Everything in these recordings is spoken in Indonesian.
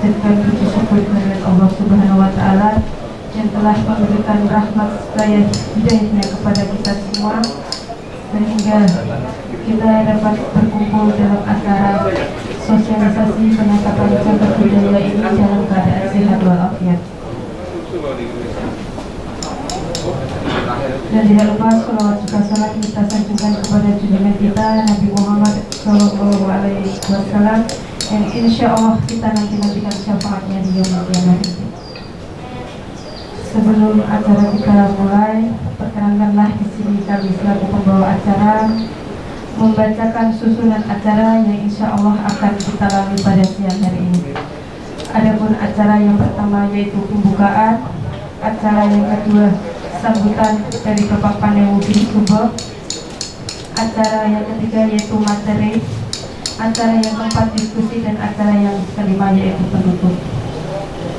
memanjatkan puji syukur kehadirat Allah Subhanahu wa Ta'ala yang telah memberikan rahmat serta hidayahnya kepada kita semua, sehingga kita dapat berkumpul dalam acara sosialisasi penangkapan cagar budaya ini dalam keadaan sehat walafiat. Dan tidak lupa salawat juga salam kita sanjungkan kepada junjungan kita Nabi Muhammad Sallallahu Alaihi Wasallam yang insya Allah kita nantikan syafaatnya di yaumul qiyamah. Sebelum acara kita mulai, perkenankanlah di sini kami selaku pembawa acara membacakan susunan acara yang insya Allah akan kita lalui pada siang hari ini. Adapun acara yang pertama yaitu pembukaan, acara yang kedua sambutan dari Bapak Pandewu Sumber, acara yang ketiga yaitu materi, acara yang keempat diskusi, dan acara yang kelima yaitu penutup.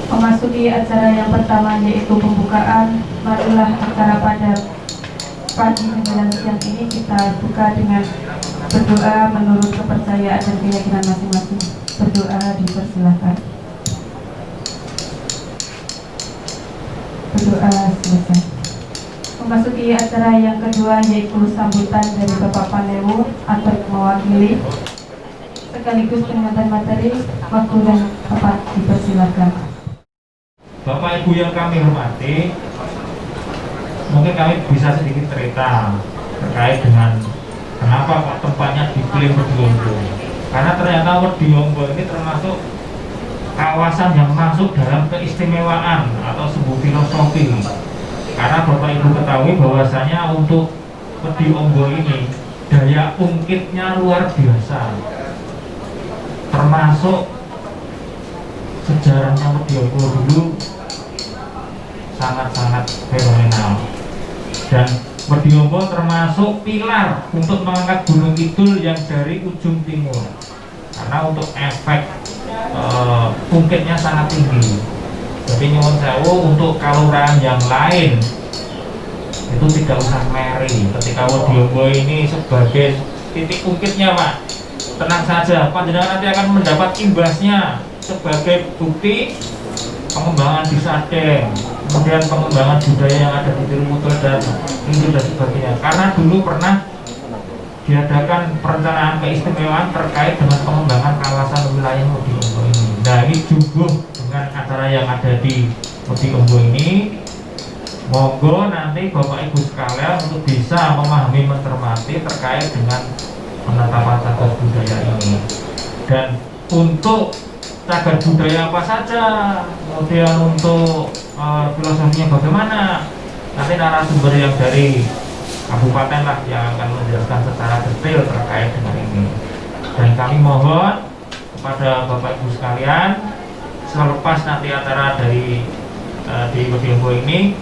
Memasuki acara yang pertama yaitu pembukaan, marilah acara pada pagi menjelang siang ini kita buka dengan berdoa menurut kepercayaan dan keyakinan masing-masing. Berdoa dipersilakan. Berdoa selesai. Memasuki acara yang kedua yaitu sambutan dari Bapak Pandewu atau mewakili sekaligus peringatan materi. Waktu dan tempat dipersilakan. Bapak Ibu yang kami hormati, mungkin kami bisa sedikit cerita terkait dengan kenapa kok tempatnya dipilih Wediyonggo. Karena ternyata Wediyonggo ini termasuk kawasan yang masuk dalam keistimewaan atau sebuah filosofi. Karena Bapak Ibu ketahui bahwasanya untuk Wediyonggo ini daya ungkitnya luar biasa, termasuk sejarahnya Wediyonggo dulu sangat-sangat fenomenal, dan Wediyonggo termasuk pilar untuk mengangkat Gunung Kidul yang dari ujung timur, karena untuk efek ungkitnya sangat tinggi. Jadi nyuwun sewu untuk kalurahan yang lain itu tidak usah meri ketika Wediyonggo ini sebagai titik ungkitnya, Pak. Tenang saja, panjenengan nanti akan mendapat imbasnya sebagai bukti pengembangan di Sadeng, kemudian pengembangan budaya yang ada di Tirumutul dan Inggris dan sebagainya. Karena dulu pernah diadakan perencanaan keistimewaan terkait dengan pengembangan kawasan wilayah Wediyonggo ini. Nah, ini juga dengan acara yang ada di Wediyonggo ini, monggo nanti Bapak Ibu sekalian untuk bisa memahami mencermati terkait dengan penetapan cagar budaya ini. Dan untuk cagar budaya apa saja, kemudian untuk filosofinya bagaimana, nanti narasumber yang dari kabupaten lah yang akan menjelaskan secara detail terkait dengan ini. Dan kami mohon kepada Bapak Ibu sekalian, selepas nanti acara dari di Wediyonggo ini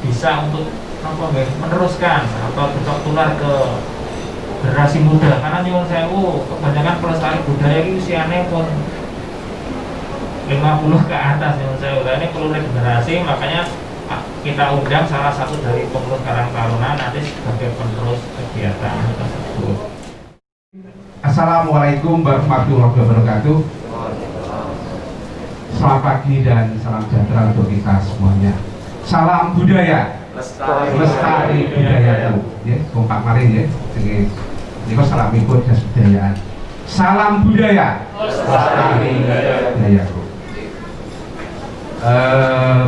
bisa untuk meneruskan atau cocok tular ke generasi muda. Karena nyuwun sewu, kebanyakan pelestari budaya ini usianya pun 50 ke atas yang saya udah, ini perlu regenerasi. Makanya kita undang salah satu dari pengurus Karang Taruna nanti sebagai penerus kegiatan tersebut. Assalamualaikum warahmatullahi wabarakatuh. Selamat pagi dan salam sejahtera untuk kita semuanya. Salam budaya, lestari budaya itu, ya, kompak mari ya. Ini kok salam ikut dan budayaan. Salam budaya, lestari budaya.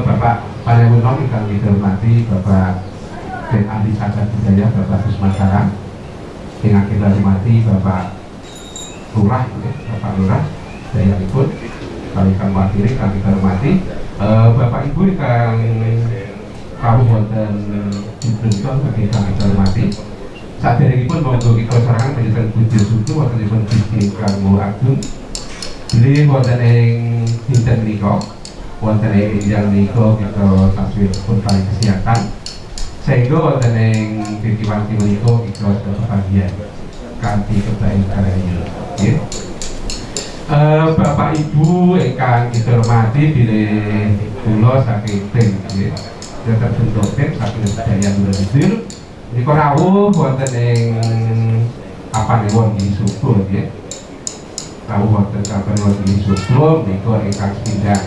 Bapak Pandewu yang kami hormati, Bapak Den Ahli Cagar Budaya, Bapak Susmakarang, yang kita hormati Bapak Lurah, Bapak Lurah, Daya ikut, kami wakili, kami hormati, Bapak Ibu yang Kabupaten Jembrong, kami hormati. Saat ini pun monggo kita serangan menjadi Budi Suku, waktu pun Budi Karmo Agung, beli wonten ing dinten menika. Wonten ing yang niku kita taswir pun paling kesehatan, sehingga wonten ing pikiran menika kita kebahagiaan kanthi kebaikan karya. Bapak Ibu ingkang kita hormati, bilih kula saking tim nggih. Terbentuk tim saking budaya Nurul. Niku rawuh wonten ing papan wong di Suku nggih. rawuh wonten kapan Gili Sugeng menika ingkang sepindhah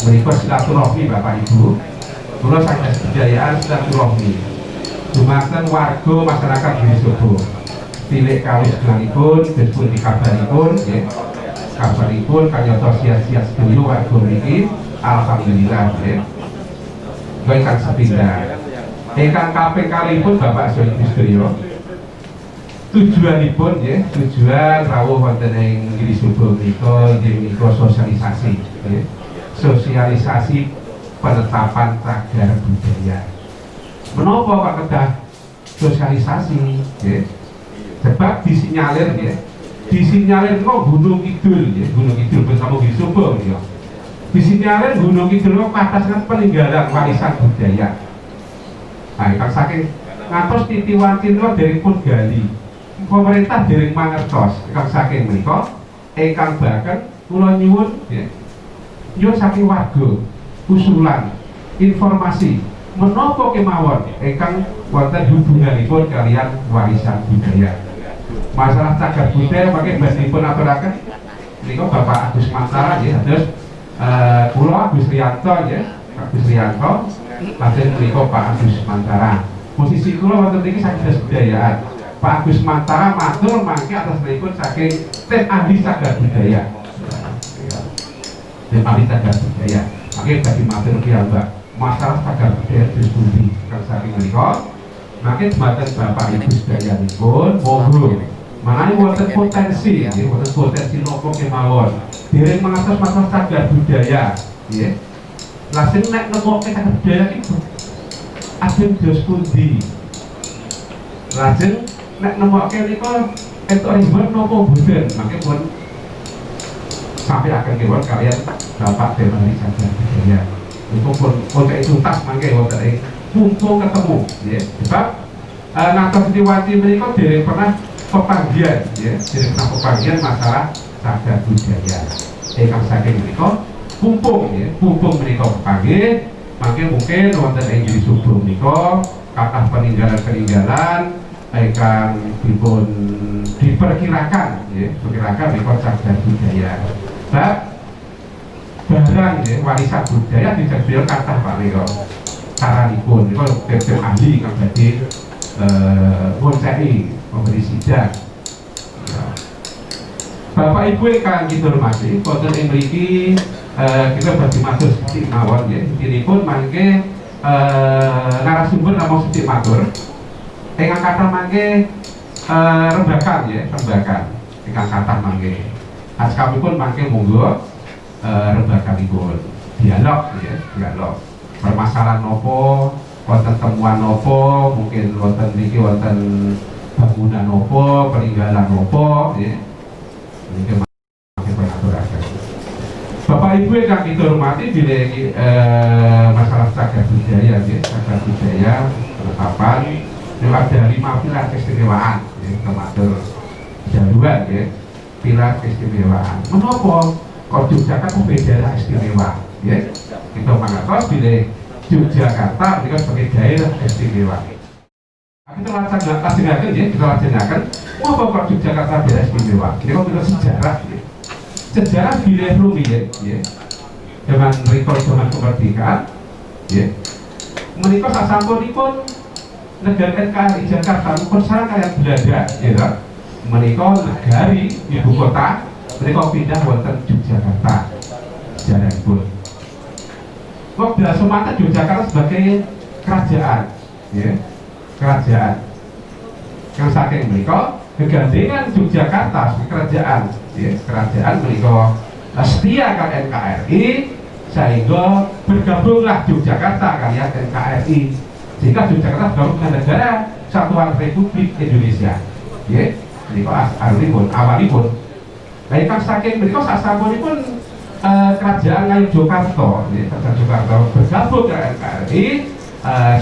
menika silaturahmi Bapak Ibu. Kula saged sedayaan silaturahmi dumateng warga masyarakat Gili Sugeng. Tilik kawis gelanipun dipun dikabaripun nggih. Kabaripun kanyata sia-sia sedaya warga niki alhamdulillah nggih. Ingkang sepindhah. Ingkang kaping kalihipun Bapak sedaya tujuanipun ya, tujuan rawuh wonten ing Gili Sugeng menika inggih menika sosialisasi ya. Sosialisasi penetapan cagar budaya. Menapa Pak kedah sosialisasi ya? Sebab disinyalir ya. Disinyalir kok Gunung Kidul ya, Gunung Kidul bersama Gili Sugeng ya. Disinyalir Gunung Kidul kok atasnya peninggalan warisan budaya. Nah, kan saking ngantos titiwan-titiwan dari pun gali. Pemerintah dereng mangertos ingkang saking menika ingkang bahkan kula nyuwun ya, nyuwun saking warga usulan informasi menapa kemawon ingkang wonten hubunganipun kalian warisan budaya. Masalah cagar budaya mangke badhepun aturaken menika Bapak Agus Mantara ya, terus kula Agus Riyanto ya, Agus Riyanto lajeng menika Pak Agus Mantara. Posisi kula wonten mriki saged budayaan. Pak Agus Mantara matur mangke atas pripun saking tim ahli cagar budaya. Tim ahli cagar budaya. Mangke bagi matur piyambak masalah cagar budaya diskusi kang saking menika. Mangke dumateng Bapak Ibu sedayanipun monggo manane wonten potensi, nggih wonten potensi napa kemawon. Dereng mangertos masalah cagar budaya, nggih. Lajeng nek nemokke cagar budaya iki ajeng dos pundi. Lajeng nek nemokke nika entuk ribuan napa boten, mangke pun sampai akan kewon kalian Bapak Dewan Cagar Budaya. Itu pun kok tuntas mangke wonten ing mumpung ketemu ya. Sebab ngantos Sitiwati menika dereng pernah pepanggihan ya, dereng pernah pepanggihan masalah cagar budaya. Ingkang saking menika mumpung ya, mumpung menika pepanggih, mangke mungkin wonten ing Gili Sugeng menika kathah peninggalan-peninggalan ingkang dipun diperkirakan ya, perkirakan menika cagar budaya. Sebab barang ya, warisan budaya dijaga kathah Pak menika. Caranipun menika tim ahli kang badhe ngonseni memberi sidang. Bapak Ibu ingkang kita hormati, wonten ing mriki kita badhe matur sedhik mawon nggih. Intinipun mangke narasumber namung sedhik matur. Ingkang kathah mangke rembakan ya, rembakan. Ingkang kathah mangke. Askapipun mangke monggo rembakanipun dialog ya, dialog. Permasalahan nopo, wonten temuan nopo, mungkin wonten niki wonten bangunan nopo, peninggalan nopo ya. Niki mangke pengaturaken. Bapak Ibu yang kita hormati bila masalah cagar budaya ya, cagar budaya penetapan lewat dari 5 pilar keistimewaan ya, termasuk jaluan ya, pilar keistimewaan. Menapa kok Yogyakarta daerah istimewa ya? Kita mengatos bila Yogyakarta mereka sebagai daerah istimewa. Kita laksanakan ya, kita laksanakan. Menapa kok Yogyakarta daerah istimewa? Kita kok sejarah ya. Sejarah bila rumit ya. Zaman rekor zaman kemerdekaan ya. Menika sasampunipun negara NKRI Jakarta pun sareng kalian Belanda ya. Menika negari ibu kota menika pindah wonten Yogyakarta. Sejarahipun. Wong Bela Sumatera Yogyakarta sebagai kerajaan ya. Kerajaan. Yang saking menika kegandengan Yogyakarta sebagai kerajaan ya. Kerajaan menika setia kalian NKRI sehingga bergabunglah Yogyakarta kalian NKRI sehingga Yogyakarta bergabung dengan negara Kesatuan Republik Indonesia ya. Menika awalipun ingkang saking menika sasampunipun kerajaan Ngayogyakarta ya, kerajaan Yogyakarta bergabung dengan NKRI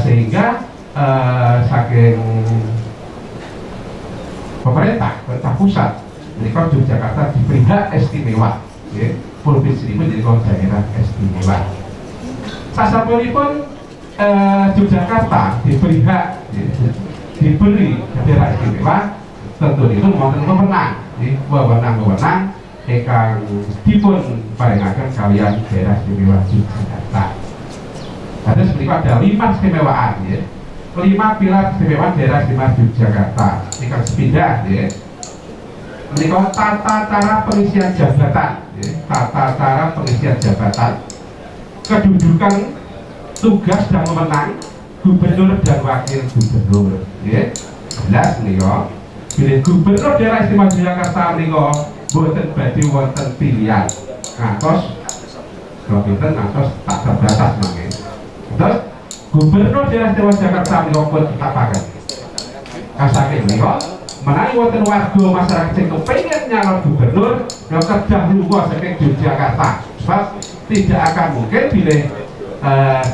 sehingga saking pemerintah pusat menika Yogyakarta diberi hak istimewa ya. Provinsi ini menjadi daerah istimewa. Sasampunipun Yogyakarta diberi hak ya, diberi daerah istimewa, tentu itu wonten wewenang, wewenang ingkang dipun paringaken kalian daerah istimewa Yogyakarta. Ada seperti ada 5 istimewaan ya. 5 pilar istimewa daerah istimewa Yogyakarta. Ingkang sepindah ya. Menika tata cara pengisian jabatan ya. Tata cara pengisian jabatan, kedudukan, tugas dan wewenang gubernur dan wakil gubernur ya. Jelas menika bilih gubernur daerah istimewa Yogyakarta menika boten badhe wonten pilihan ngantos kalau pinten ngantos tak terbatas mangke. Terus gubernur daerah istimewa Jakarta menika pun tetapaken saking menika menawi wonten warga masyarakat sing kepengin nyalon gubernur ya kedah lunga saking Yogyakarta, sebab tidak akan mungkin bilih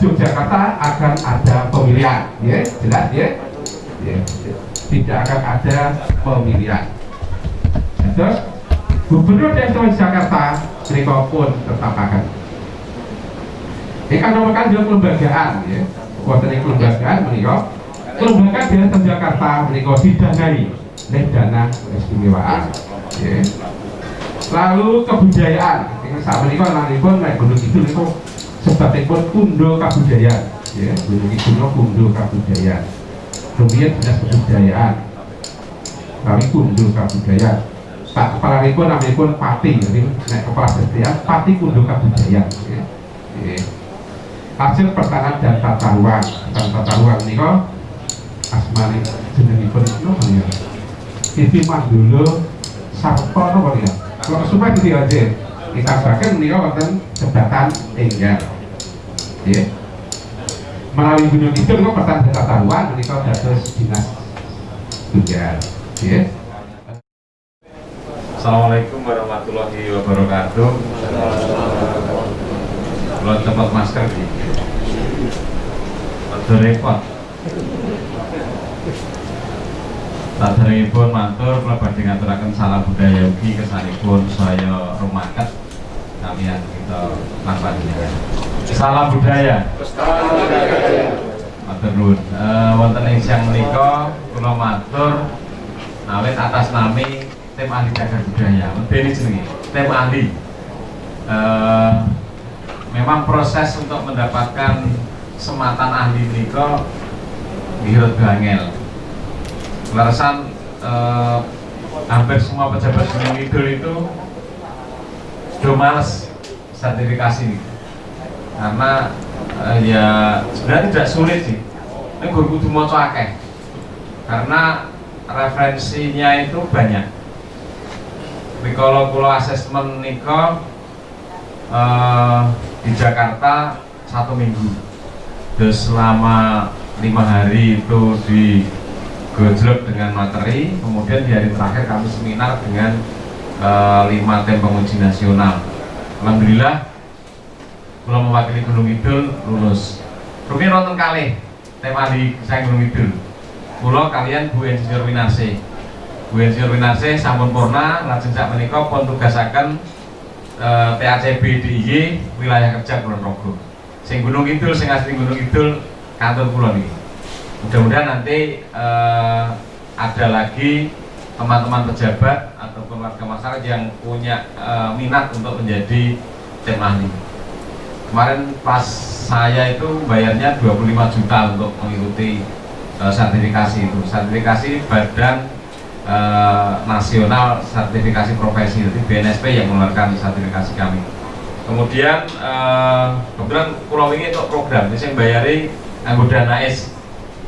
Yogyakarta akan ada pemilihan ya, jelas ya. Tidak akan ada pemilihan. Terus gubernur daerah Jakarta menika pun tetapaken. Ingkang nomor kan kelembagaan ya. Wonten ing kelembagaan menika kelembagaan daerah Jakarta menika didanai oleh dana keistimewaan ya. Lalu kebudayaan ingkang sakmenika nanipun nek Gunung Kidul niku sebabipun kundo kabudayaan ya. Gunung Kidul kundo kabudayaan. Kemudian dinas kebudayaan. Kami kundo kabudayaan. Pak kepala niku namipun Pati, jadi nek kepala setia Pati kundo kabudayaan ya. Hasil pertanahan dan tata ruang, niku asmane jenengipun niku ya. Titi Mandolo Sarpo napa ya. Kalau supaya Titi aja kita saken niku wonten jembatan enggal. Ya. Melalui Gunung Kidul niku pertanahan tata ruang niku dados dinas tunggal. Ya. Assalamualaikum warahmatullahi wabarakatuh. Belum tempat masker di ada repot. Saderengipun matur kula badhe ngaturaken salam budaya ugi kesanipun saya rumaket kalian kita lampahinya. Salam budaya. Matur nuwun. Wonten ing siang menika kula matur awit atas nami tim ahli cagar budaya, ini jenenge tim ahli. Memang proses untuk mendapatkan sematan ahli niko nggih angel. Larasan hampir semua pejabat Gunung Kidul itu sudah males sertifikasi ini. Karena ya sebenarnya tidak sulit sih. Ini kudu maca akeh. Karena referensinya itu banyak. Tapi kalau pulau asesmen niko di Jakarta 1 minggu, terus selama 5 hari itu digojlok dengan materi, kemudian di hari terakhir kami seminar dengan 5 tim penguji nasional. Alhamdulillah kalau mewakili Gunung Kidul lulus. Rumiyin nonton kalih tim ahli saya Gunung Kidul. Pulau kalian Bu Insinyur Winarse. Bu Insinyur Winarse sampun purna, lajeng sak menika pun tugasaken TACB DIY wilayah kerja Kulon Progo. Sing Gunung Kidul, sing asli Gunung Kidul kantor kula niki. Mudah-mudahan nanti ada lagi teman-teman pejabat ataupun warga masyarakat yang punya minat untuk menjadi tim ahli. Kemarin pas saya itu bayarnya 25 juta untuk mengikuti sertifikasi itu. Sertifikasi Badan Nasional Sertifikasi Profesi, jadi BNSP yang mengeluarkan sertifikasi kami. Kemudian kebetulan pulau ini untuk program, jadi saya bayari anggota NAIS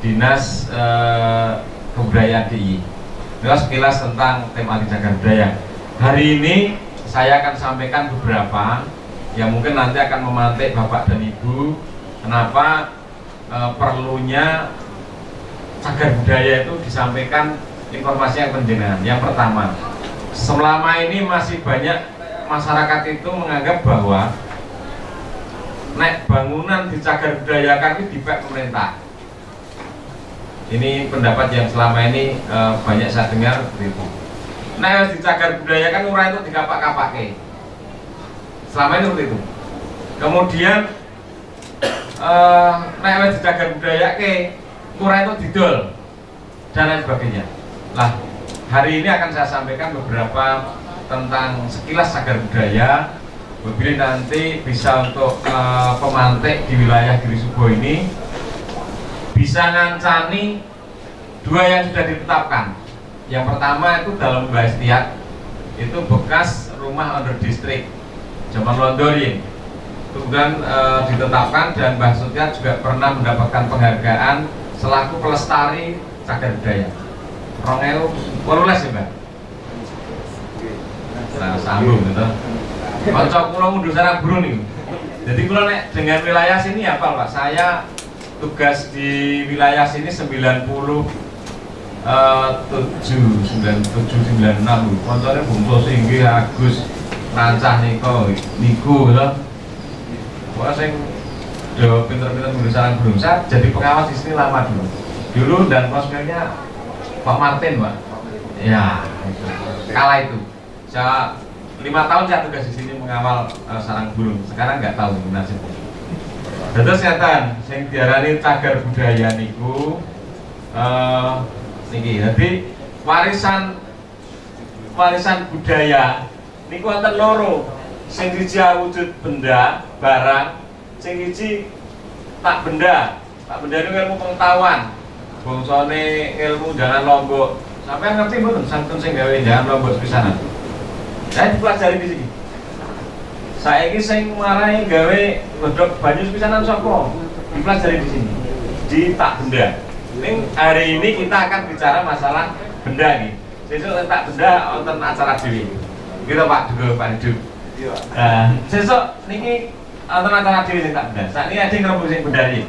Dinas Kebudayaan DIY. Ini sekilas tentang tim ahli cagar budaya. Hari ini saya akan sampaikan beberapa yang mungkin nanti akan memantik Bapak dan Ibu kenapa perlunya cagar budaya itu disampaikan informasi yang penjenengan. Yang pertama, selama ini masih banyak masyarakat itu menganggap bahwa nek bangunan dicagar budayakan itu dipek pemerintah. Ini pendapat yang selama ini banyak saya dengar seperti itu. Nek harus dicagar budayakan ora itu dikapak-kapake. Selama ini seperti itu. Kemudian nek harus dicagar budayake ora itu didol dan lain sebagainya. Lah, hari ini akan saya sampaikan beberapa tentang sekilas cagar budaya. Bila nanti bisa untuk pemantik di wilayah Giri Subo ini bisa ngancani dua yang sudah ditetapkan. Yang pertama itu dalam Mbah Estiat, itu bekas rumah under distrik zaman Londorin. Kemudian ditetapkan dan Mbah Estiat juga pernah mendapatkan penghargaan selaku pelestari cagar budaya. 2018 ya Mbak? Nah, sambung gitu. Kocok kula mundur sarang burung nih. Jadi kula nek dengan wilayah sini apa Pak? Saya tugas di wilayah sini 9796. Koncone bungsu singgi Agus rancah niku lho. Wah sing yo pinter-pinter mundur sarang burung. Saya jadi pengawas di sini lama dulu dan prospeknya Pak Martin Pak. Ya, kala itu saya 5 tahun saya tugas di sini mengawal sarang burung. Sekarang nggak tahu nasibnya. Terus setan, yang diarani cagar budaya niku, niki. Jadi warisan budaya niku wonten loro. Sing siji wujud benda, barang. Sing siji tak benda. Tak benda niku ilmu pengetahuan. Bangsane ilmu jangan lombok. Sampai ngerti mboten santun sing gawe jangan lombok pisanan. Saya dipelajari di sini. Saya ini sing marai gawe godhog banyu pisanan sapa? Dipelajari di sini. Di tak benda. Ini hari ini kita akan bicara masalah benda nih. Sesuk tak benda wonten acara dhewe. Gitu Pak Dugo, Pak Hidup. Iya. Sesuk niki wonten acara dhewe sing tak benda. Sakniki ajeng ngrembug sing benda iki.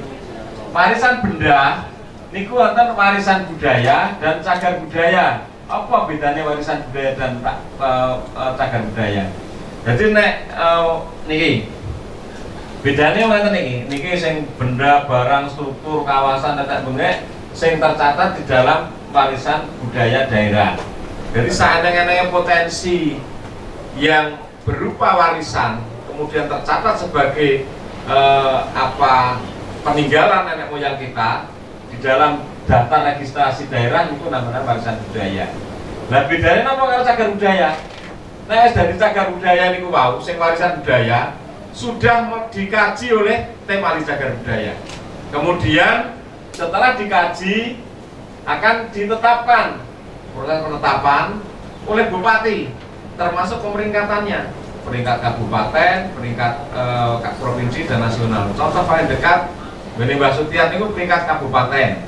Warisan benda niku wonten warisan budaya dan cagar budaya. Apa bedanya warisan budaya dan cagar budaya? Jadi nek niki bedanya mana niki sing benda, barang, struktur, kawasan, tetek bengek sing tercatat di dalam warisan budaya daerah. Jadi seandainya potensi yang berupa warisan kemudian tercatat sebagai peninggalan nenek moyang kita di dalam data registrasi daerah itu namanya warisan budaya. Nah bedanya apa karo cagar budaya? Nah dari cagar budaya niku wau sing warisan budaya sudah dikaji oleh tim ahli cagar budaya. Kemudian setelah dikaji akan ditetapkan proses penetapan oleh bupati termasuk pemeringkatannya, peringkat kabupaten, peringkat provinsi dan nasional. Contoh paling dekat Beni Mbah Sutiat niku peringkat kabupaten.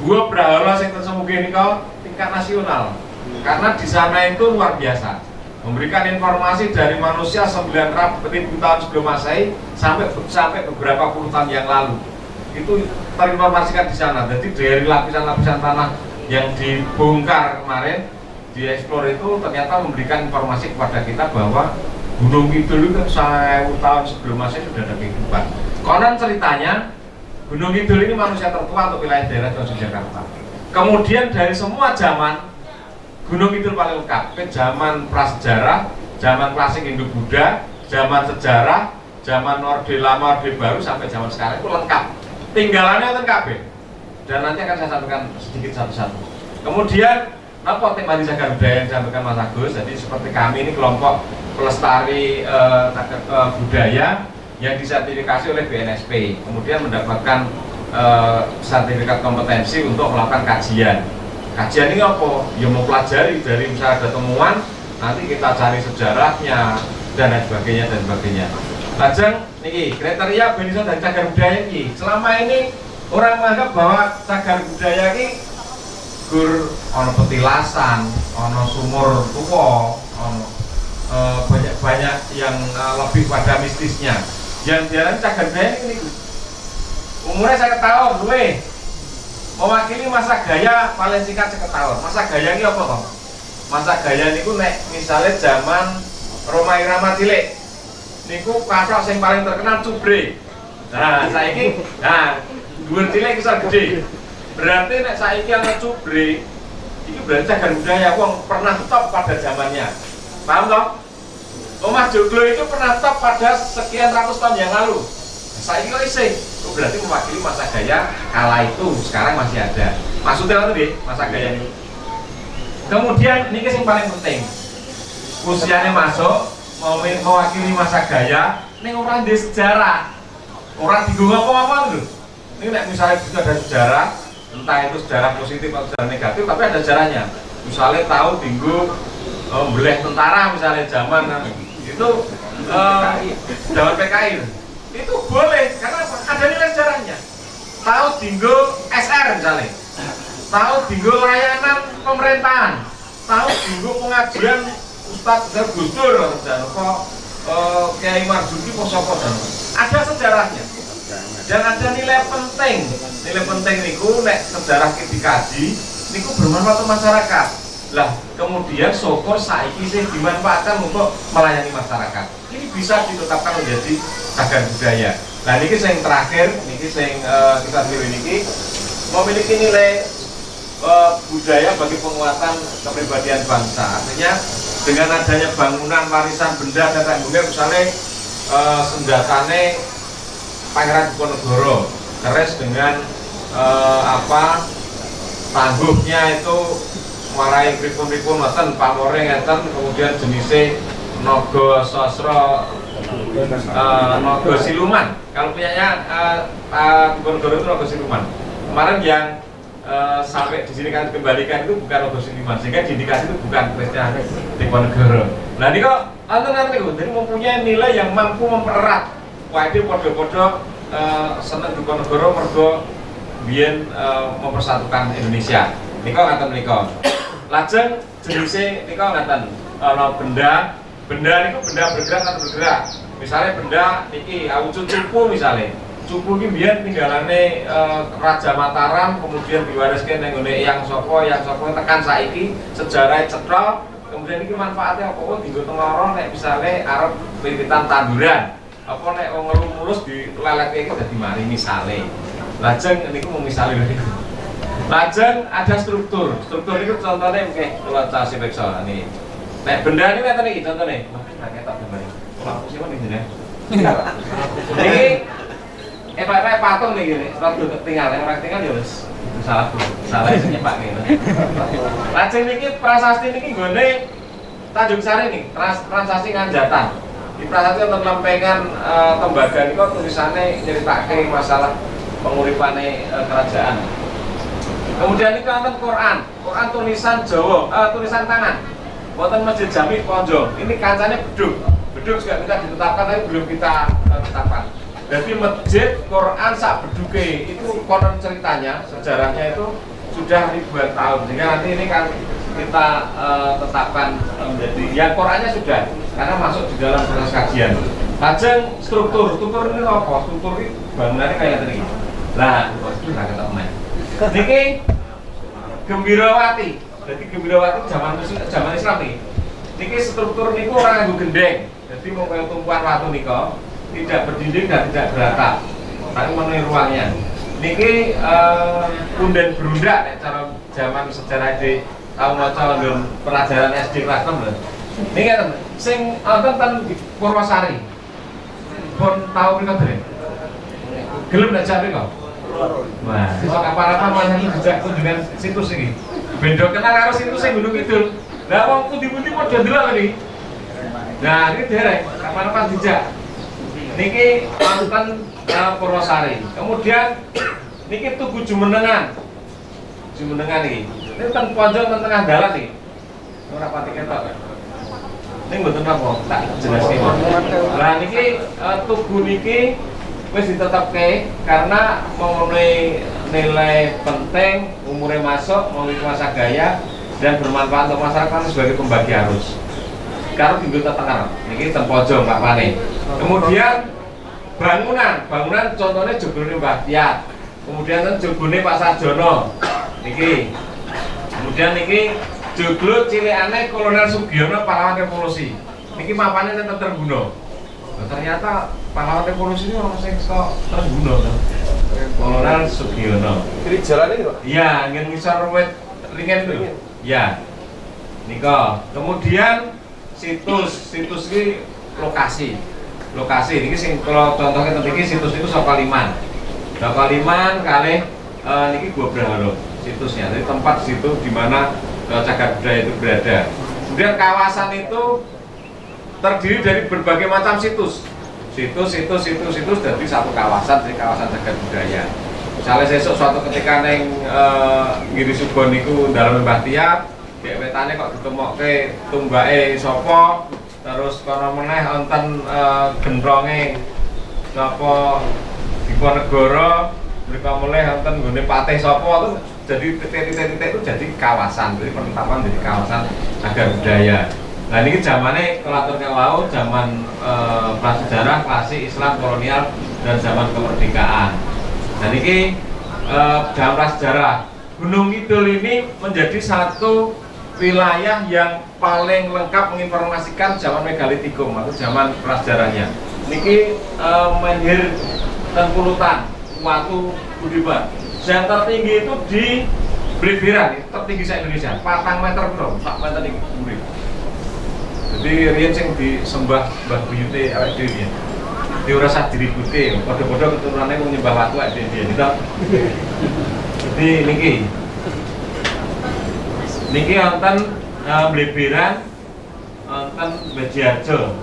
Gua berharap sing tersemugi niku tingkat nasional. Karena di sana itu luar biasa. Memberikan informasi dari manusia 9.000 tahun sebelum Masehi sampai beberapa puluh tahun yang lalu. Itu terinformasikan di sana. Jadi dari lapisan-lapisan tanah yang dibongkar kemarin, dieksplor itu ternyata memberikan informasi kepada kita bahwa Gunung Kidul itu kan 1000 tahun sebelum Masehi sudah ada kehidupan. Konon ceritanya Gunung Kidul ini manusia tertua untuk wilayah daerah Yogyakarta. Kemudian dari semua zaman Gunung Kidul paling lengkap. Ke zaman prasejarah, zaman klasik Hindu-Buddha, zaman sejarah, zaman Orde Lama, Orde Baru sampai zaman sekarang itu lengkap. Tinggalannya lengkap. Dan nanti akan saya sampaikan sedikit satu-satu. Kemudian apa tim ahli cagar budaya yang disampaikan Mas Agus? Jadi seperti kami ini kelompok pelestari budaya yang disertifikasi oleh BNSP, kemudian mendapatkan sertifikat kompetensi untuk melakukan kajian. Kajian ini apa? Ya mau pelajari dari misalnya ada temuan, nanti kita cari sejarahnya dan lain sebagainya dan sebagainya. Lajeng niki kriteria beniso dari cagar budaya ini. Selama ini orang menganggap bahwa cagar budaya ini gur ono petilasan, ono sumur tua, ono banyak yang lebih pada mistisnya. Yang diarani cagar budaya ini umurnya 1 tahun, luwe mewakili masa gaya paling singkat 1 tahun. Masa gaya ini apa toh? Masa gaya niku nek misalnya zaman Roma Irama cilik niku kathok sing paling terkenal Cubre. Nah, saiki dhuwur cilik kisar gede. Berarti nek saiki ana Cubre iki berarti cagar budaya wong pernah top pada zamannya. Paham toh? Omah Joglo itu pernah top pada sekian ratus tahun yang lalu. Saiki kok isih. Itu berarti mewakili masa gaya kala itu, sekarang masih ada. Maksudnya apa tuh, masa gaya ini? Kemudian ini yang paling penting. usianya masuk mewakili masa gaya, ini orang di sejarah, orang digunggu apa-apa lho. Ini misalnya ada sejarah, entah itu sejarah positif atau sejarah negatif, tapi ada sejarahnya. Misalnya tahu tinggu beleh tentara misalnya zaman itu zaman PKI itu boleh karena ada nilai sejarahnya. Tahu tinggu SR misalnya, tahu tinggu layanan pemerintahan, tahu tinggu pengajian Ustadz Gus Dur dan Kiai Marzuki Posopo dan ada sejarahnya dan ada nilai penting niku nek sejarah dikaji niku bermanfaat untuk masyarakat lah kemudian syukur saiki sih dimanfaatkan untuk melayani masyarakat ini bisa ditetapkan menjadi cagar budaya. Nah niki yang terakhir niki yang kita pilih niki memiliki nilai budaya bagi penguatan kepribadian bangsa. Artinya dengan adanya bangunan warisan benda dan tanggungan misalnya senjatane Pangeran Diponegoro keres dengan tangguhnya itu marai pripun-pripun ngoten pamore ngeten kemudian jenisnya naga sasra naga siluman kalau punyanya Diponegoro itu naga siluman kemarin yang sampai di sini kan dikembalikan itu bukan logo seniman sehingga diindikasi itu bukan presnya Diponegoro. Nah ini kok nanti jadi mempunyai nilai yang mampu mempererat wajib podo-podo seneng Diponegoro mergo biyen mempersatukan Indonesia. Ini kok ngaten menika. Lajeng jenisnya ini kok ngaten ana benda niku benda bergerak atau bergerak. Misalnya benda niki awujud cupu misalnya. Cupu ini biar tinggalane Raja Mataram kemudian diwariskan yang yang sopo tekan saiki sejarah cetro kemudian ini manfaatnya apa tinggal tengorong nek misalnya arep pilitan tanduran apa nek ngelum mulus di lelet iki dadi mari misale lajeng niku mau misale niku lajeng ada struktur itu contohnya mungkin kalau cah peksa nih nek benda ini ngeten iki contohnya mungkin tak ketok gambar lampu sih men iki ini Pak patung nih gini, waktu tinggal, yang orang tinggal ya wis salah isinya Pak gitu. Lajeng niki prasasti niki gone Tanjung Sari nih, transaksi nganjatan. Di prasasti untuk lempengan tembaga niku tulisannya nyeritake masalah penguripane kerajaan. Kemudian niku wonten Quran tulisan Jawa, tulisan tangan. Wonten Masjid Jami Ponjong. Ini kancane beduk juga kita ditetapkan tapi belum kita tetapkan. Jadi masjid Quran sak beduke itu konon ceritanya sejarahnya itu sudah ribuan tahun sehingga nanti ini kan kita tetapkan menjadi yang Qurannya sudah karena masuk di dalam proses kajian. Lajeng struktur ini apa? Struktur ini bangunannya kayak tadi. Lah, itu nggak ketemu. Niki Gembirawati. Jadi Gembirawati zaman Islam nih. Niki struktur niku orang nganggo gendeng. Jadi mau kayak tumpuan watu nika. Tidak berdinding dan tidak beratap, tapi memenuhi ruangnya. Niki punden berundak cara zaman sejarah di tahun maca dan pelajaran SD kelas 6 lho. Niki kan sing wonten di Purwosari. Pun tahu mriko dene. Gelem nek jare kok. Wah, iso apa-apa malah dijak kunjungan situs iki. Bendo kenal karo situs sing Gunung Kidul. Lah wong pundi-pundi padha ndelok iki. Nah, iki derek kapan-kapan dijak. Niki wonten Purwosari. Kemudian niki Tugu Jumenengan. Iki. Ini teng pojok teng tengah dalan iki. Ora pati ketok. Ini mboten apa, tak jelaske. Lah niki tugu niki wis ditetapke karena memenuhi nilai penting, umurnya masuk, memiliki masa gaya dan bermanfaat untuk masyarakat sebagai pembagi arus. Karo tinggal tetenger, niki teng pojok Pak Pane. Kemudian bangunan contohnya jogone Mbah Tiat. Kemudian kan jogone Pak Sarjono. Niki. Kemudian niki joglo cilikane Kolonel Sugiono pahlawan revolusi. Niki mapane nang Terbuno. Ternyata pahlawan revolusi ini orang sing kok Terbuno. Kolonel Sugiono. Kiri jalan ini, Pak? Iya, ngene ngisor wit ringen itu. Iya. Nika. Kemudian situs ini lokasi ini sing kalau contohnya tadi situs itu Sokaliman kalih niki Gua Braharo situsnya jadi tempat situ di mana cagar budaya itu berada Kemudian kawasan itu terdiri dari berbagai macam situs dari satu kawasan, jadi kawasan cagar budaya. Misalnya sesuk suatu ketika neng Giri Subon niku dalam Mbah Tiap, kayak wetane kok ditemokke tumbake sapa, terus kono meneh wonten gendronge napa Diponegoro, mereka mulai wonten nggone patih sapa itu jadi titik-titik itu jadi kawasan, jadi penetapan jadi kawasan cagar budaya. Nah ini zamannya kelaturnya wau, zaman prasejarah, klasik, Islam, kolonial, dan zaman kemerdekaan. Nah ini zaman prasejarah, Gunung Kidul ini menjadi satu wilayah yang paling lengkap menginformasikan zaman megalitikum atau zaman prasejarahnya. Niki menhir Tengkulutan, Watu Budiman. Yang tertinggi itu di Blibiran, tertinggi se Indonesia, 4 meter bro, 4 meter tinggi. Jadi riyen sing disembah Mbah Buyute awake dhewe ya. Di ora sak diribute, padha-padha keturunane wong nyembah watu awake dhewe gitu. Jadi niki wonten Blibiran, wonten Bejiarjo.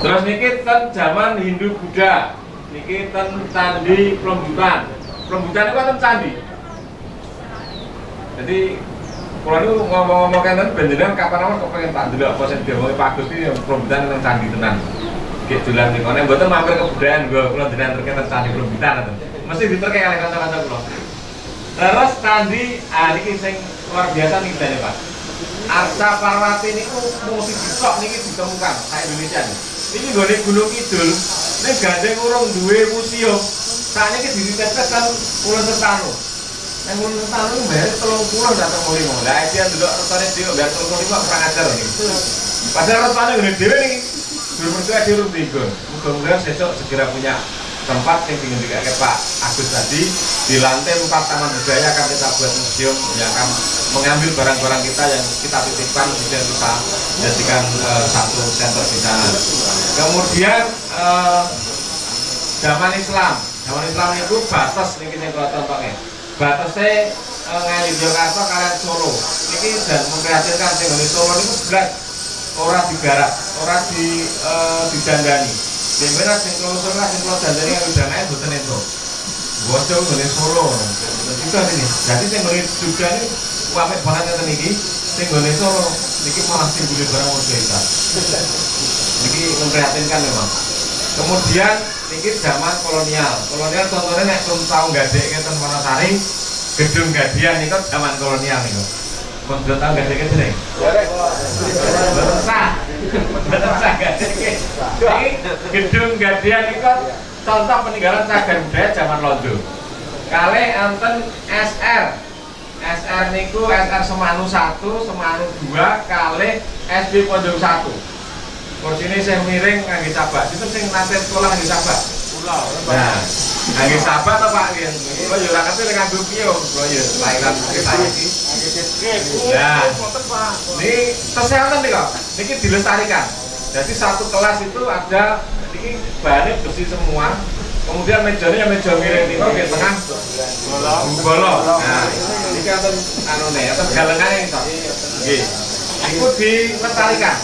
Terus niki ten zaman Hindu Buddha. Niki ten Candi Plembutan. Plembutan itu kan candi. Jadi kalau itu ngomong-ngomong kan benjenengan kapan kok pengen tak delok apa sing diomongi Pak Agus iki Plembutan nang candi tenan. Nggih dolan niku nek mboten mampir kebudayaan kula jenengan terkait candi Plembutan ngoten. Mesti diterke kalih kanca-kanca kula. Terus candi niki sing luar biasa niki dene Pak. Arca Parwati niku mung sisok niki ditemukan sak Indonesia niki. Niki nggone Gunung Kidul, nek gandeng urung duwe museum. Sakniki diritet kan Pulau Sentanu. Yang Pulau Sentanu itu bayar 30 datang mulimo. Lah dia dulu retane dhewe bayar 35 kurang ajar niki. Padahal retane ngene dhewe niki. Bermertua di Rundinggon. Mudah-mudahan besok segera punya tempat yang ingin dikasih Pak Agus tadi. Di lantai 4 Taman Budaya akan kita buat museum yang akan mengambil barang-barang kita yang kita titipkan kemudian kita jadikan satu center di sana. Kemudian zaman Islam itu batas niki sing kula contohke. Batasnya ngali Jakarta kalian Solo. Niki dan memprihatinkan sing ngene Solo niku blas ora digarap, ora didandani. Dene sing kula dandani karo danae boten ento. Bocor ngene Solo. Itu ini. Jadi sing ngene Jogja ini apik banget ngeten iki. Sing ngene Solo niki malah timbul barang modern. Niki memprihatinkan memang. Kemudian niki zaman kolonial. Kolonial contohnya nek tahun gadekke ten Wonosari, gedung Gadian niku zaman kolonial niku. Pun tahun gadekke jeneng. Bersah gadekke. Niki gedung Gadian niku contoh peninggalan cagar budaya zaman Londo. Kalih enten SR niku SR Semanu 1, Semanu 2, kalih SD Pondok 1. Kursine sing miring ngangge sabak. Sinten sing nate sekolah ngangge sabak? Kula. Nah, ngangge sabak to Pak nggih. Kok yo ora ngerti nek nganggo piye kula yo lairan saya iki. Nah, ini kesehatan nih kok. Niki dilestarikan. Jadi satu kelas itu ada ini bahannya bersih semua. Kemudian mejanya meja miring niku di tengah bolong. Nah, ini kan anone atau galengane iso. Nggih. Iku dilestarikan.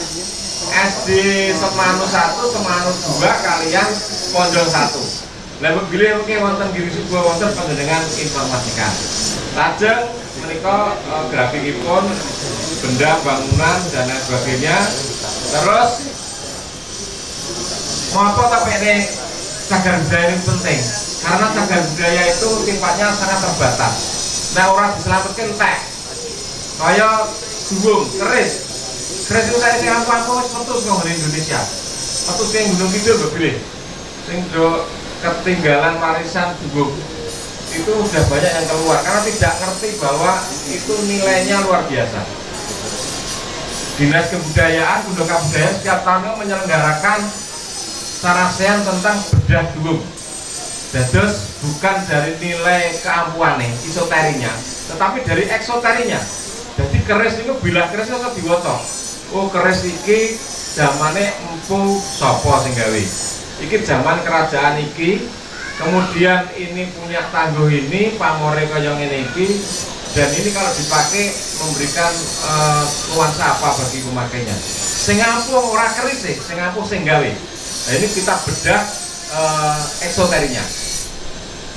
SD Semanu 1, Semanu 2 kalian Ponjol 1. Lah begini oke wonten Giri Subon wonten panjenengan informasikan. Lajeng menika grafikipun benda bangunan dan lain sebagainya. Terus mau apa tapi ini cagar budaya ini penting karena cagar budaya itu sifatnya sangat terbatas. Nah orang diselamatkan teh kaya gubung, keris itu saya kira aku metus ngomong di Indonesia metus yang Gunung Kidul berbeda sing do ketinggalan warisan gubung itu sudah banyak yang keluar karena tidak ngerti bahwa itu nilainya luar biasa. Dinas Kebudayaan, Gunung Kabudayaan setiap tahun menyelenggarakan sarasean tentang bedah gubung. Dados bukan dari nilai keampuannya, isoterinya, tetapi dari eksoterinya. Jadi keris itu bilah keris itu diwoto. Oh keris iki zamane empu sapa sing gawe. Iki zaman kerajaan iki. Kemudian ini punya tangguh ini, pamore kaya ngene iki dan ini kalau dipakai memberikan nuansa apa bagi pemakainya. Sing ampuh ora keris sih, sing ampuh sing gawe. Nah, ini kita bedah eksoterinya.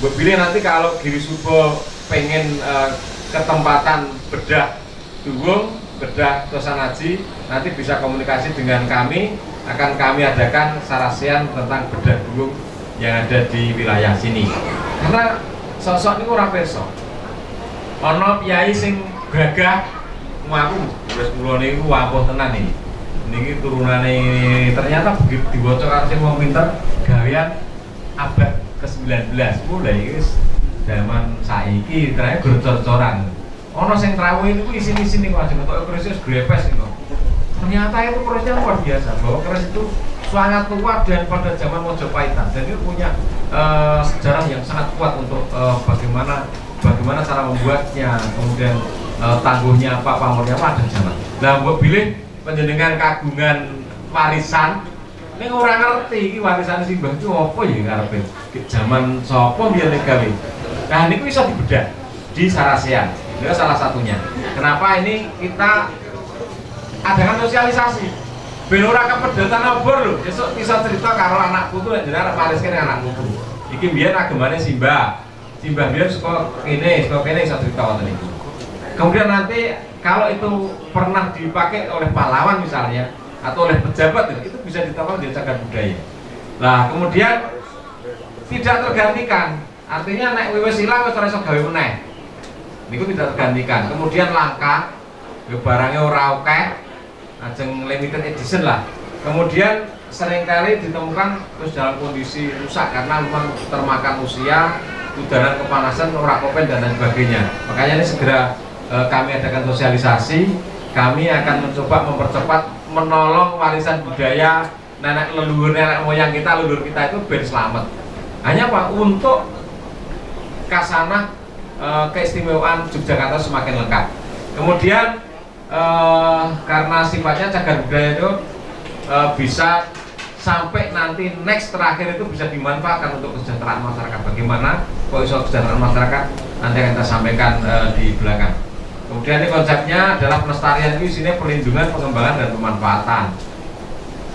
Bila nanti kalau Giri Subo pengen ketempatan bedah Duwung, bedah Tosanaji, nanti bisa komunikasi dengan kami, akan kami adakan sarasean tentang bedah Duwung yang ada di wilayah sini. Karena sosok ini ora perso. Ana piyai sing gagah ngaku wis kula niku wampuh tenan iki. Niki turunane ternyata begitu diwaca karo sing wong pinter gawean abad ke-19 mulai wis zaman saiki terakhir gor-coran. Ono sing trawuh itu isin-isin niku ajeng ketok keris wis grepes niku. Ternyata itu kerisnya luar biasa, bahwa keris itu sangat tua dan pada zaman Mojopahitan. Dan itu punya sejarah yang sangat kuat untuk bagaimana cara membuatnya, kemudian tangguhnya apa, pamornya apa ada zaman. Nah, mbok bilih panjenengan kagungan warisan ini orang ngerti iki warisan Simbah itu apa ya karepe zaman sapa biyen gawe. Nah niku bisa dibedah di Sarasean. Itu salah satunya. Kenapa ini kita adakan sosialisasi? Ben ora kepedetan obor lho. Besok bisa cerita karo anakku tuh jenenge arep wariske anakku. Iki biyen agemane Simbah. Simbah biyen saka kene iso cerita wonten iki. Kemudian nanti kalau itu pernah dipakai oleh pahlawan misalnya atau oleh pejabat itu bisa ditambah di cagar budaya. Nah kemudian tidak tergantikan, artinya nek wis ilang wis ora iso gawe meneh. Niku tidak tergantikan. Kemudian langka, barangnya ora akeh, ajeng limited edition lah. Kemudian seringkali ditemukan terus dalam kondisi rusak karena memang termakan usia, udara kepanasan, ora kopen dan lain sebagainya. Makanya ini segera kami adakan sosialisasi. Kami akan mencoba mempercepat menolong warisan budaya nenek leluhur, nenek moyang kita, leluhur kita itu ben selamat. Hanya apa? Untuk kasanah keistimewaan Yogyakarta semakin lengkap. Kemudian karena sifatnya cagar budaya itu bisa sampai nanti next terakhir itu bisa dimanfaatkan untuk kesejahteraan masyarakat. Bagaimana kok iso kesejahteraan masyarakat nanti akan kita sampaikan di belakang. Kemudian ini konsepnya adalah pelestarian itu sini perlindungan, pengembangan dan pemanfaatan.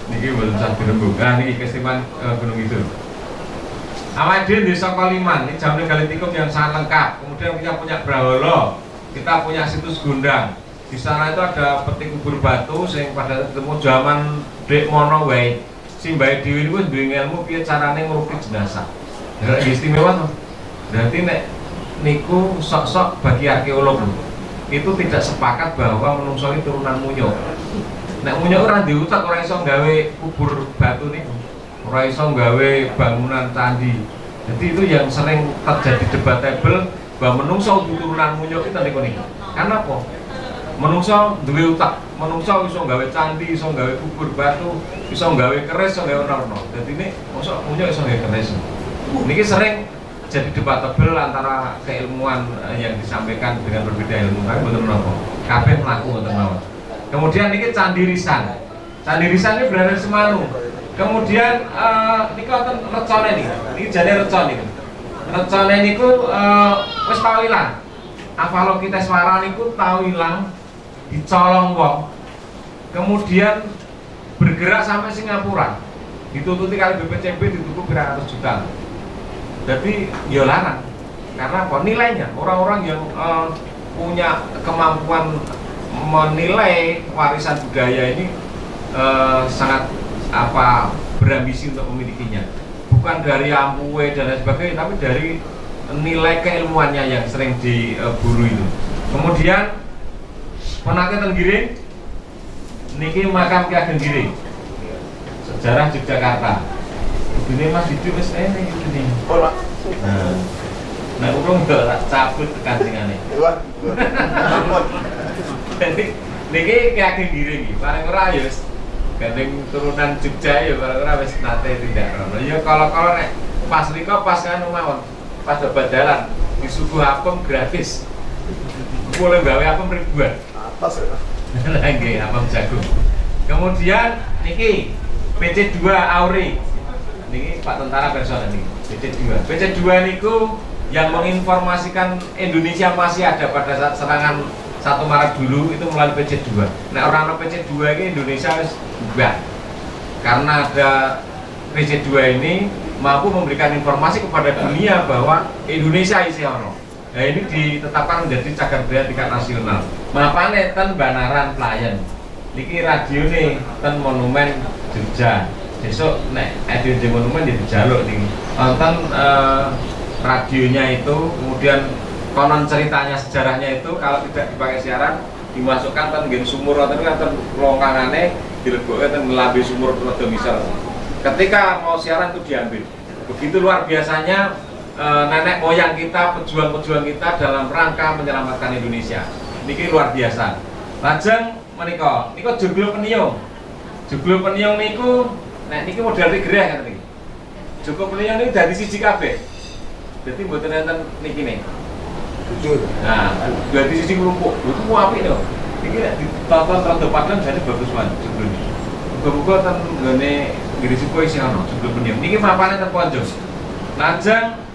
Niki belum bisa dirembuk. Nah, ini keistimewaan Gunung Kidul. Amadin di Sokoliman, ini Jamne Galitikum yang sangat lengkap. Kemudian kita punya Braholo, kita punya situs Gundang. Di sana itu ada peti kubur batu, yang pada ketemu zaman Dek Mono wae. Simbah Dewi itu duwe ilmu piye carane ngrukit jenazah. Ya istimewa tuh. Berarti nek niku sok-sok bagi arkeolog itu tidak sepakat bahwa menungso itu turunan Munyo. Nek Munyo ora diutak ora iso gawe kubur batu niku. Ora iso gawe bangunan candi. Jadi itu yang sering terjadi debatable bahwa menungso turunan Munyo itu niku niku. Karena apa? Menungso duwe utak, menungso iso gawe candi, iso gawe kubur batu, iso gawe keris, iso gawe ono-ono. Dadi ini mosok Munyo iso gawe keris. Niki sering jadi debatable antara keilmuan yang disampaikan dengan berbeda ilmu. Tapi betul nopo, kabeh mlaku ngoten mawon. Kemudian niki Candi Risan. Candi Risan ini berada di Semarang. Kemudian niki wonten recone niki. Niki jane recone niki. Recone niku wis tau ilang. Avalokiteswara niku tau ilang dicolong wong. Kemudian bergerak sampai Singapura. Ditututi kali BPCB dituku berapa ratus juta. Jadi ya larang, karena apa? Nilainya orang-orang yang punya kemampuan menilai warisan budaya ini sangat berambisi untuk memilikinya, bukan dari ampue dan lain sebagainya, tapi dari nilai keilmuannya yang sering diburu itu. Kemudian Penaketan Giring, niki makam Ki Ageng Giring, sejarah Yogyakarta. Ini Mas Didi wis ini iki. Ora. Nah, urung ndak cabut kancingane. Wah. Jadi niki Ki Ageng Giring iki, paling ora ya wis gandeng turunan Jogja ya paling ora wis nate tindak rono. Ya kalau nek pas rika pas kan mawon, pas badalan disuguh apem gratis. Boleh gawe apem ribuan. Atas ya. Lah nggih, apem jagung. Kemudian niki PC2 Auri. Niki Pak Tentara Personel niki. PC2. PC2 niku yang menginformasikan Indonesia masih ada pada saat serangan 1 Maret dulu itu melalui PC2. Nah orang PC2 ini Indonesia harus bubar karena ada PC2 ini mampu memberikan informasi kepada dunia bahwa Indonesia isi ono. Nah ini ditetapkan menjadi cagar budaya tingkat nasional. Mapane ten Banaran Pelayan. Niki radio nih ten Monumen Jogja. Besok nek di monumen jadi jaluk nih. Nonton radionya itu, kemudian konon ceritanya sejarahnya itu kalau tidak dipakai siaran dimasukkan ten gen sumur atau ten longkangane dilebokke ten lambe sumur rada misal. Ketika mau siaran itu diambil. Begitu luar biasanya nenek moyang kita, pejuang-pejuang kita dalam rangka menyelamatkan Indonesia. Niki luar biasa. Lajeng menika joglo peniyung. Joglo peniyung niku nek niki model gerah kan niki. Joglo peniyung niku dadi siji kabeh. Dadi mboten enten niki nih. Jujur. Nah, dadi siji nglumpuk. Itu apik to. Niki nek ditonton rada padang jadi bagus banget joglo niki. Muga-muga ten nggone Gresiko isi ono joglo peniyung. Niki mapane ten Ponjong. Lajeng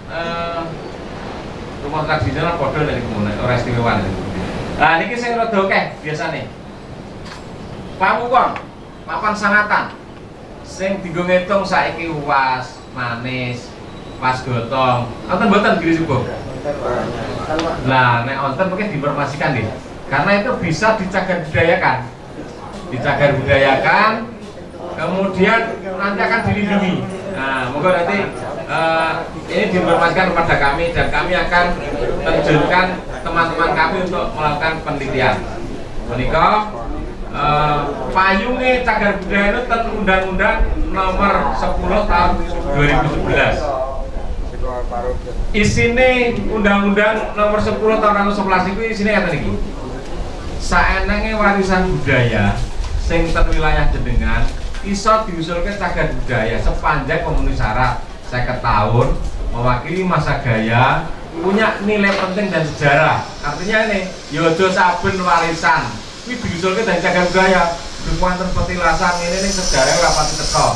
rumah tradisional padha nek niku ora istimewa. Nah niki sing rada akeh biasane. Pamukon, papan sangatan. Sing dienggo ngitung saiki uwas, manis, pas gotong. Wonten mboten Gresiko? Nah, nek wonten mungkin diinformasikan nggih. Karena itu bisa dicagar budayakan. Dicagar budayakan, kemudian nanti akan dilindungi. Nah, moga nanti ini diinformasikan kepada kami dan kami akan terjunkan teman-teman kami untuk melakukan penelitian. Menika payungnya cagar budaya itu ten Undang-Undang Nomor 10 Tahun 2011. Isine Undang-Undang Nomor 10 Tahun 2011 itu isine kata niki. Saenenge warisan budaya sing ten wilayah jenengan iso diusulke cagar budaya sepanjang memenuhi syarat 50 tahun, mewakili masa gaya, punya nilai penting dan sejarah. Artinya ini, yojo saben warisan. Ini diusulkan dari cagar budaya. Dukungan petilasan ini sejarah rapat teko.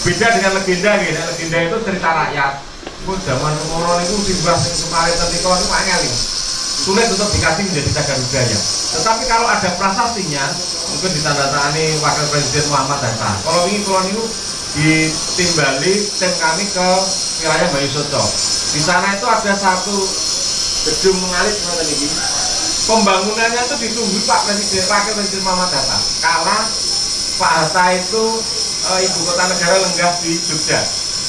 Beda dengan legenda, gitu. Legenda itu cerita rakyat. Itu zaman kemurun itu simbah yang kemarin teko itu angel. Sulit untuk dikasih menjadi cagar budaya. Tetapi kalau ada prasastinya, mungkin ditandatangani Wakil Presiden Muhammad Hatta. Kalau ini ditimbali tim kami ke wilayah Bayu Soco. Di sana itu ada satu gedung mengalir seperti ini. Pembangunannya itu ditunggu Pak Presiden, Wakil Presiden Muhammad Hatta. Karena Pak Hatta itu ibu kota negara lenggah di Jogja,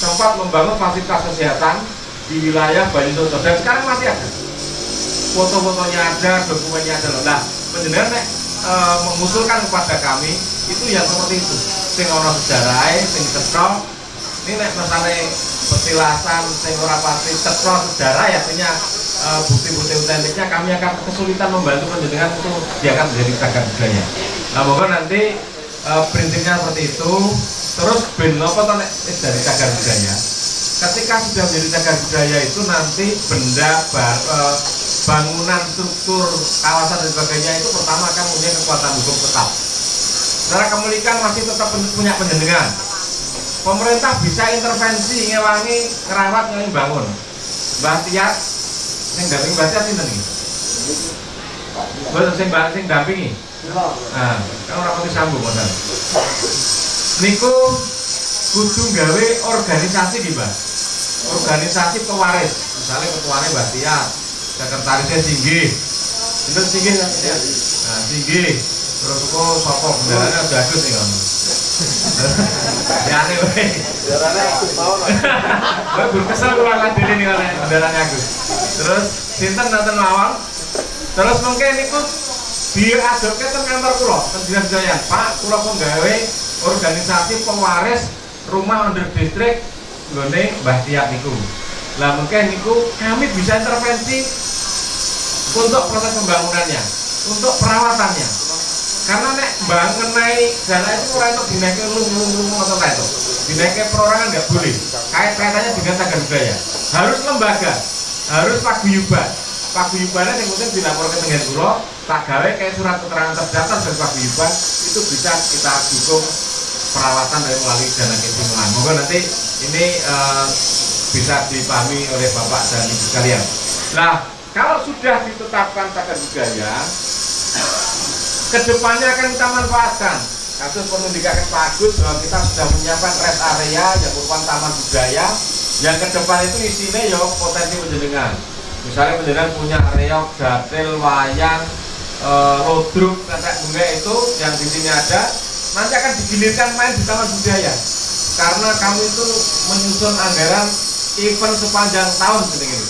sempat membangun fasilitas kesehatan di wilayah Bayu Soco dan sekarang masih ada. Foto-fotonya ada, dokumennya ada. Nah, penjenengan mengusulkan kepada kami itu yang seperti itu. Sing ono sejarah, sing cetha. Ini nek mesane petilasan sing ora pasti cetha sejarah ya artinya bukti-bukti autentiknya kami akan kesulitan membantu penjenengan itu dia akan menjadi cagar budaya. Nah, moga nanti prinsipnya seperti itu. Terus ben apa to nek dari cagar budaya? Ketika sudah menjadi cagar budaya itu nanti benda bangunan, struktur, kawasan dan sebagainya itu pertama akan punya kekuatan hukum tetap. Secara kemilikan masih tetap punya penjenengan. Pemerintah bisa intervensi, ngewangi, ngerawat, ngewangi bangun. Mbah Tiat, yang dampingi Mbah Tiat ini nih. Betul, sing dampingi. Nah, kan orang putih sambung modal. Niku kudu gawe organisasi di Mbah. Organisasi pewaris, misalnya ketuanya Mbah Tiat, sekretarisnya Singgih, itu Singgih kan? Nah, Singgih, terus kok sopok bendaranya udah agus nih kamu. Ya aneh weh. Bendaranya agus mau lah. Gue berkesel keluar lagi nih kalau bendaranya agus. Terus sinten nanten mawon. Terus mungkin itu diadopke teng kantor kula, teng Dinas Kebudayaan. Pak, kula penggawe organisasi pewaris rumah under distrik nggone Mbah Tiat niku. Lah mungkin niku kami bisa intervensi untuk proses pembangunannya, untuk perawatannya. Karena nek bangun naik dana itu ora itu dinaike lumung-lumung atau kayak itu. Dinaike perorangan nggak boleh. Kaitannya dengan cagar budaya. Harus lembaga, harus paguyuban. Paguyubannya yang penting dilaporkan dengan kula, tak gawe kayak surat keterangan terdaftar dari paguyuban itu bisa kita dukung perawatan dari melalui dana kesimpulan. Moga nanti ini bisa dipahami oleh Bapak dan Ibu sekalian. Nah, kalau sudah ditetapkan cagar budaya, kedepannya akan kita manfaatkan. Kasus perlu dikatakan Pak Agus bahwa kita sudah menyiapkan rest area yang merupakan taman budaya yang ke depan itu isinya ya potensi penjenengan. Misalnya penjenengan punya area datil, wayang, lodruk, tetek bunga itu yang di sini ada, nanti akan digilirkan main di taman budaya. Karena kami itu menyusun anggaran event sepanjang tahun ini.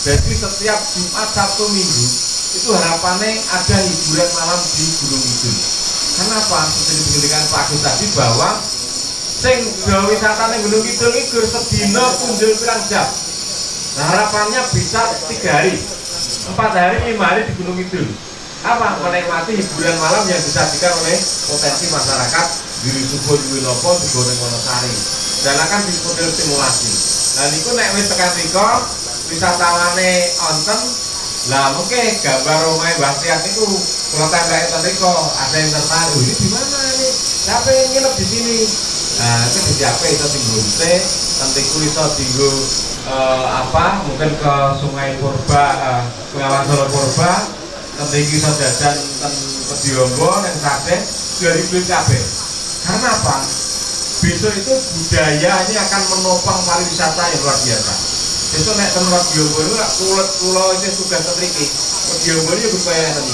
Jadi setiap Jumat, Sabtu, Minggu itu harapannya ada hiburan malam di Gunung Kidul. Kenapa? Seperti diberikan Pak Agus tadi bahwa sing wisata ning Gunung Kidul itu sedina kunjul pirang jam. Nah, harapannya bisa 3 hari, 4 hari, 5 hari di Gunung Kidul. Apa? Menikmati hiburan malam yang disajikan oleh potensi masyarakat di Subo, di Winopo, di Goreng Wonosari. Dan akan disebut stimulasi. Nah, niku nek wis tekan riko, wisatawane onten, lah mungkin gambar rumah Mbah Tias niku kalau tembak riko, ada yang tertarik, ini di mana ini? Siapa yang nginep di sini? Nah, itu disiapkan itu tinggal teh, nantiku itu tinggal mungkin ke Sungai Purba, Pengawan Solo Purba, nanti kita jajan ke Diombo, yang kabeh, 2000 kabeh. Karena apa? Besok itu budaya ini akan menopang pariwisata yang luar biasa. Besok naik tempat Diombo itu, kulit pulau itu sudah teriki. Diombo ini berupaya tadi.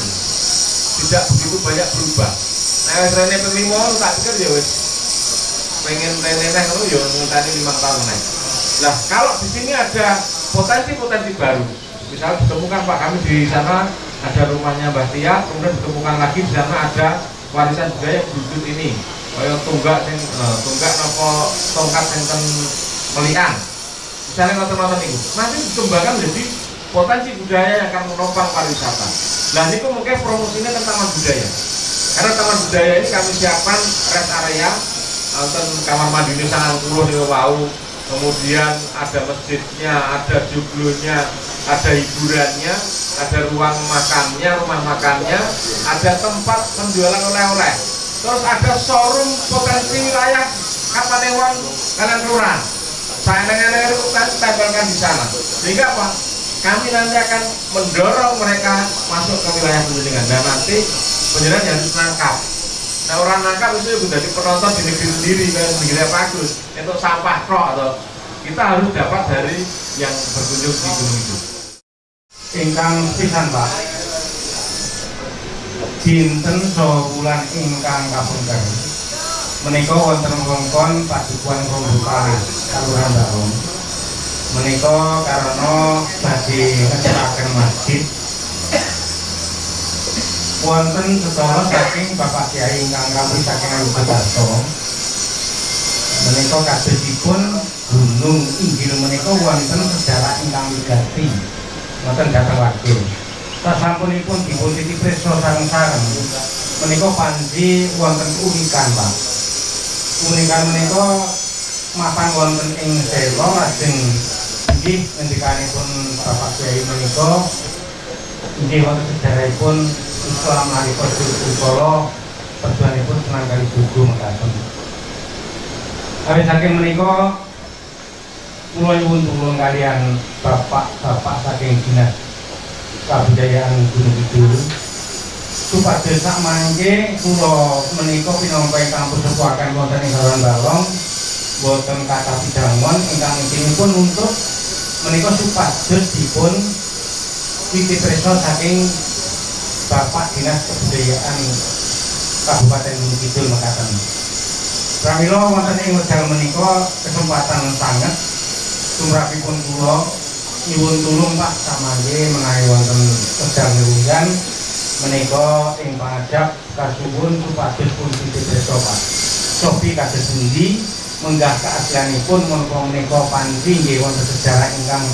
Tidak begitu banyak berubah. Nah, Rene Pemimo, tak pikir ya wes pengen neneh lu ya tadi 5 tahun naik. Nah, kalau di sini ada potensi-potensi baru, misalnya ditemukan Pak kami di sana ada rumahnya Mbah Tia, kemudian ditemukan lagi di sana ada warisan budaya berwujud ini, kayak tunggak nopo tongkat senten melian, misalnya nonton itu, nanti dikembangkan menjadi potensi budaya yang akan menopang pariwisata. Nah, ini mungkin promosinya tentang taman budaya, karena taman budaya ini kami siapkan rest area, nonton kamar mandinya sangat puluh di Wau. Kemudian ada masjidnya, ada joglonya, ada hiburannya, ada ruang makannya, rumah makannya, ada tempat penjualan oleh-oleh. Terus ada showroom potensi wilayah Kapanewon Kanan Kelurahan. Saya itu kan tempelkan di sana. Sehingga apa? Kami nanti akan mendorong mereka masuk ke wilayah penjaringan dan nanti penjaringan harus nangkap. Nah, orang nangkap itu sudah jadi penonton di negeri sendiri kan negeri bagus itu sampah kok atau kita harus dapat dari yang berkunjung di gunung itu. Ingkang pisan Pak, dinten saha bulan ingkang kapungkur menika wonten wewengkon Padukuhan Rombo Kalih Kalurahan Balong. Menika karena badhe ngecekaken masjid wonten sedaya saking Bapak Kyai ingkang kami saking Alubadarso. Menika kadosipun gunung inggil menika wonten sejarah ingkang wigati. Wonten dhateng wakil. Sasampunipun dipun titipi sareng-sareng. Menika panji wonten unikan, Pak. Unikan menika mapan wonten ing Selo lajeng inggih ngendikanipun Bapak Kyai menika inggih wonten sejarahipun Islam nalika Durkala perjuanganipun Sunan Kalijaga mekaten. Awit saking menika kula nyuwun tulung kaliyan bapak-bapak saking Dinas Kabudayaan Gunung Kidul supados sak mangke kula menika pinampa ingkang pusepuaken wonten ing Kalurahan Balong boten kathah pidangon ingkang inginipun untuk menika supados dipun titip-prisa saking Bapak Dinas Kebudayaan Kabupaten Gunung Kidul mekaten. Pramila wonten ing wekdal menika kesempatan sanget tumrapipun kula nyuwun tulung Pak samangke menawi wonten wekdal nyuwun menika ing pangajap kasuwun supados pun titip-prisa Pak. Sopi kados pundi menggah keaslianipun menapa menika panci nggih wonten sejarah ingkang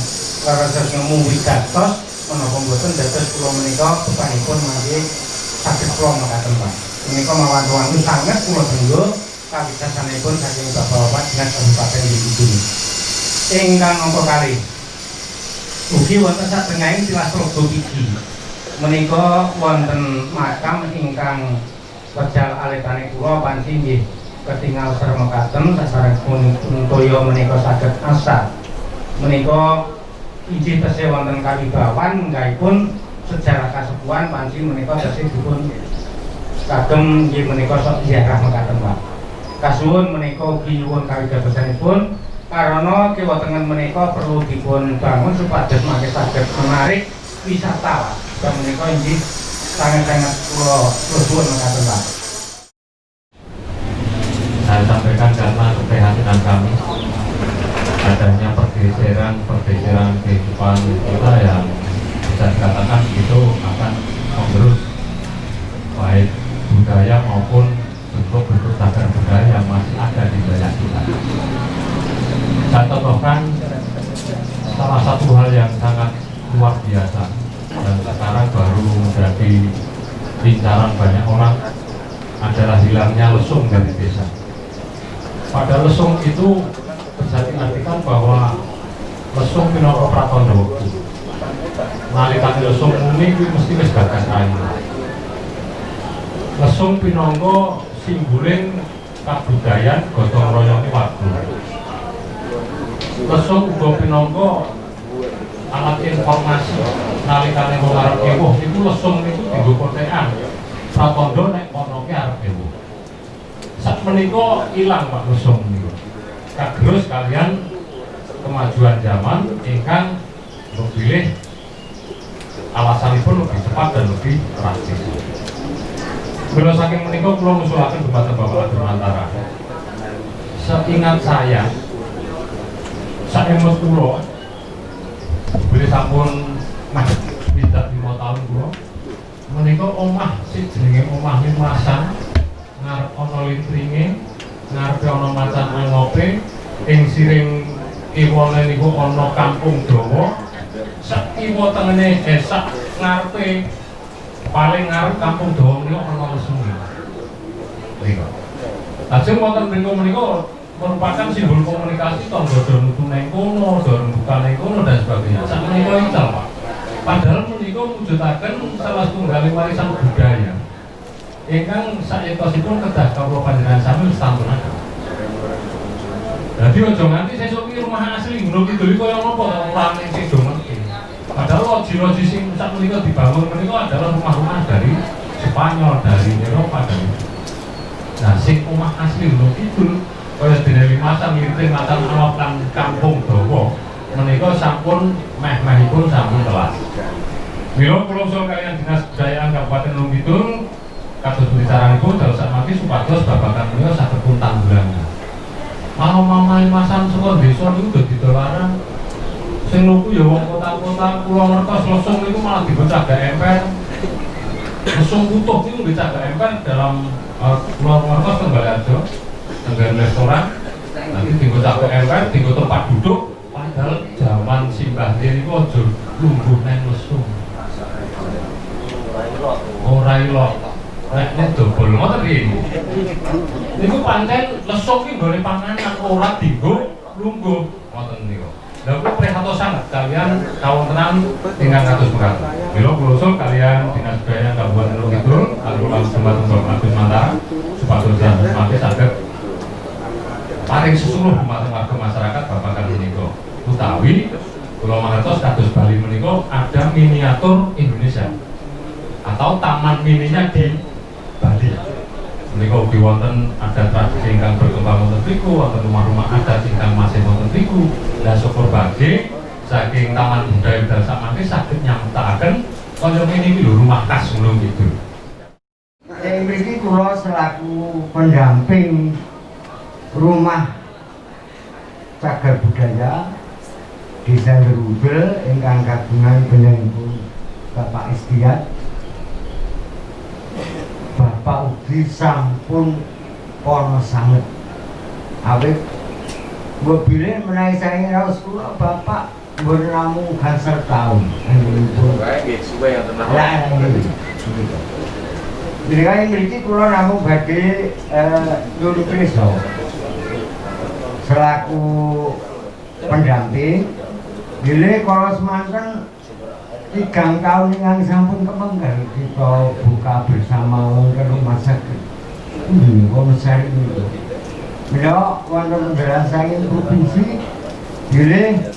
leres ngemu wigatos menapa mboten dados kula menika bebanipun mangke saged kula mekaten Pak. Menika mawan-wantu sanget kula denggo kawijasanipun saking Bapak-bapak Dinas Kabupaten Kidul. Ingkang angka kalih. Ugi wonten satengahing tilas Praga Pidi. Menika wonten makam ingkang wekdal alitane kula panci nggih ketingal sareng mekaten sasarenipun toya menika saged asah menika injih tesih wonten kawibawan nggaipun sejarah kasepuhan panci menika tesih dipun kagem inggih menika sok ziarah mekaten Pak. Kasuwun menika ugi nyuwun kawigadosanipun karena kiwa tengen menika perlu dipun bangun supados mangke saged menarik wisatawan. Dan menika inggih sangat-sangat kula suwun mekaten Pak. Saya sampaikan karena keprihatinan kami adanya pergeseran kehidupan kita yang bisa dikatakan itu akan menggerus baik budaya maupun bentuk-bentuk cagar budaya yang masih ada di wilayah kita. Saya contohkan salah satu hal yang sangat luar biasa dan sekarang baru menjadi incaran banyak orang adalah hilangnya lesung dari desa. Pada lesung itu bisa diartikan bahwa lesung minangka pratandha wektu. Nalikane lesung muni kuwi mesti wis gagas ayu. Lesung pinangka simboling kabudayan gotong royong warga. Lesung uga pinangka alat informasi nalikane wong arep ewuh iku lesung niku dienggo kotekan. Pratandha nek ana ki arep ewuh. Sakmenika ilang Pak lesung niku. Kagerus kalian kemajuan zaman ingkang memilih alasanipun lebih cepat dan lebih praktis. Bila saking menika kula ngusulaken dumateng Bapak Dirmantara. Seingat saya, saemut kula bilih sampun pindah 5 tahun kula menika omah sing jenenge omah Limasan ngarep ana lintringe, ngarepe ana macan angope, ing siring kiwane niku ana kampung dawa. Sak kiwa tengene sak ngarepe paling ngarep kampung dawa niku ana lesung. Niku. Lajeng wonten mriku menika merupakan simbol komunikasi tangga donutu neng kono, dorembukan neng kono dan sebagainya. Sak menika ical, Pak. Padahal menika mujudaken salah setunggaling warisan budaya. Ingkang saektosipun kedah kawula panjenengan sami sampuraken. Dadi aja nganti sesuk iki rumah asli Gunung Kidul kaya napa ta ora ning sing do ngerti. Padahal loji-loji sing sak menika dibangun menika adalah rumah-rumah dari Spanyol, dari Eropa dan nah sing omah asli Gunung Kidul kaya dene Limasan Lintring Macan Anop lan Kampung Dawa menika sampun meh-mehipun sampun telas. Mila kula saha kaliyan Dinas Kebudayaan Kabupaten Gunung Kidul kados bicaranipun dados samangke supados babagan menika saged pun tanggulangan. Mama Limasan saka desa niku dadi dolaran. Sing luku ya wong kota-kota kula ngertos lesung niku malah dibocah gak emper. Lesung utuh niku dibocah gak emper dalam kula ngertos Tenggalrejo, tenggen restoran. Nanti dibocah gak emper, dienggo tempat duduk. Padahal zaman simbah niku aja lungguh nang lesung. Ora ilok. Nek dobol ngoten iki. Niku pancen lesung ki nggone panganan ora dienggo lungguh ngoten niku. Lha kula prihatin sanget kalian kawontenan ingkang kados mekaten. Mila kula usul kalian Dinas Kebudayaan Kabupaten Gunung Kidul alun-alun Jembatan Bapak Dirmantara supados samangke saged paring sesuluh dumateng warga masyarakat babagan menika. Utawi kula mangertos kados Bali menika ada miniatur Indonesia atau taman mininya di Bali. Menika ugi wonten ada tradisi ingkang berkembang wonten mriku, wonten rumah-rumah adat ingkang masih wonten mriku. Lah syukur badhe saking taman budaya dal samangke saged nyamtakaken kaya ngene iki lho rumah khas Gunung Kidul. Ing mriki kula selaku pendamping rumah cagar budaya Desa Ngerudel ingkang kagungan penyanipun Bapak Istiad. Bapak ugi sampun kono sanget awit mobilnya menawi saking raos kula Bapak mbon namung gangsal taun anggenipun nggih suwe ngoten lah nggih mriki kula namung badhe nyuwun pirsa selaku pendamping nggih kala semanten 3 tahun yang sampun kepenggal kita buka bersama wonten rumah sakit. Komisaris itu. Mila wonten penjelasan provinsi bilih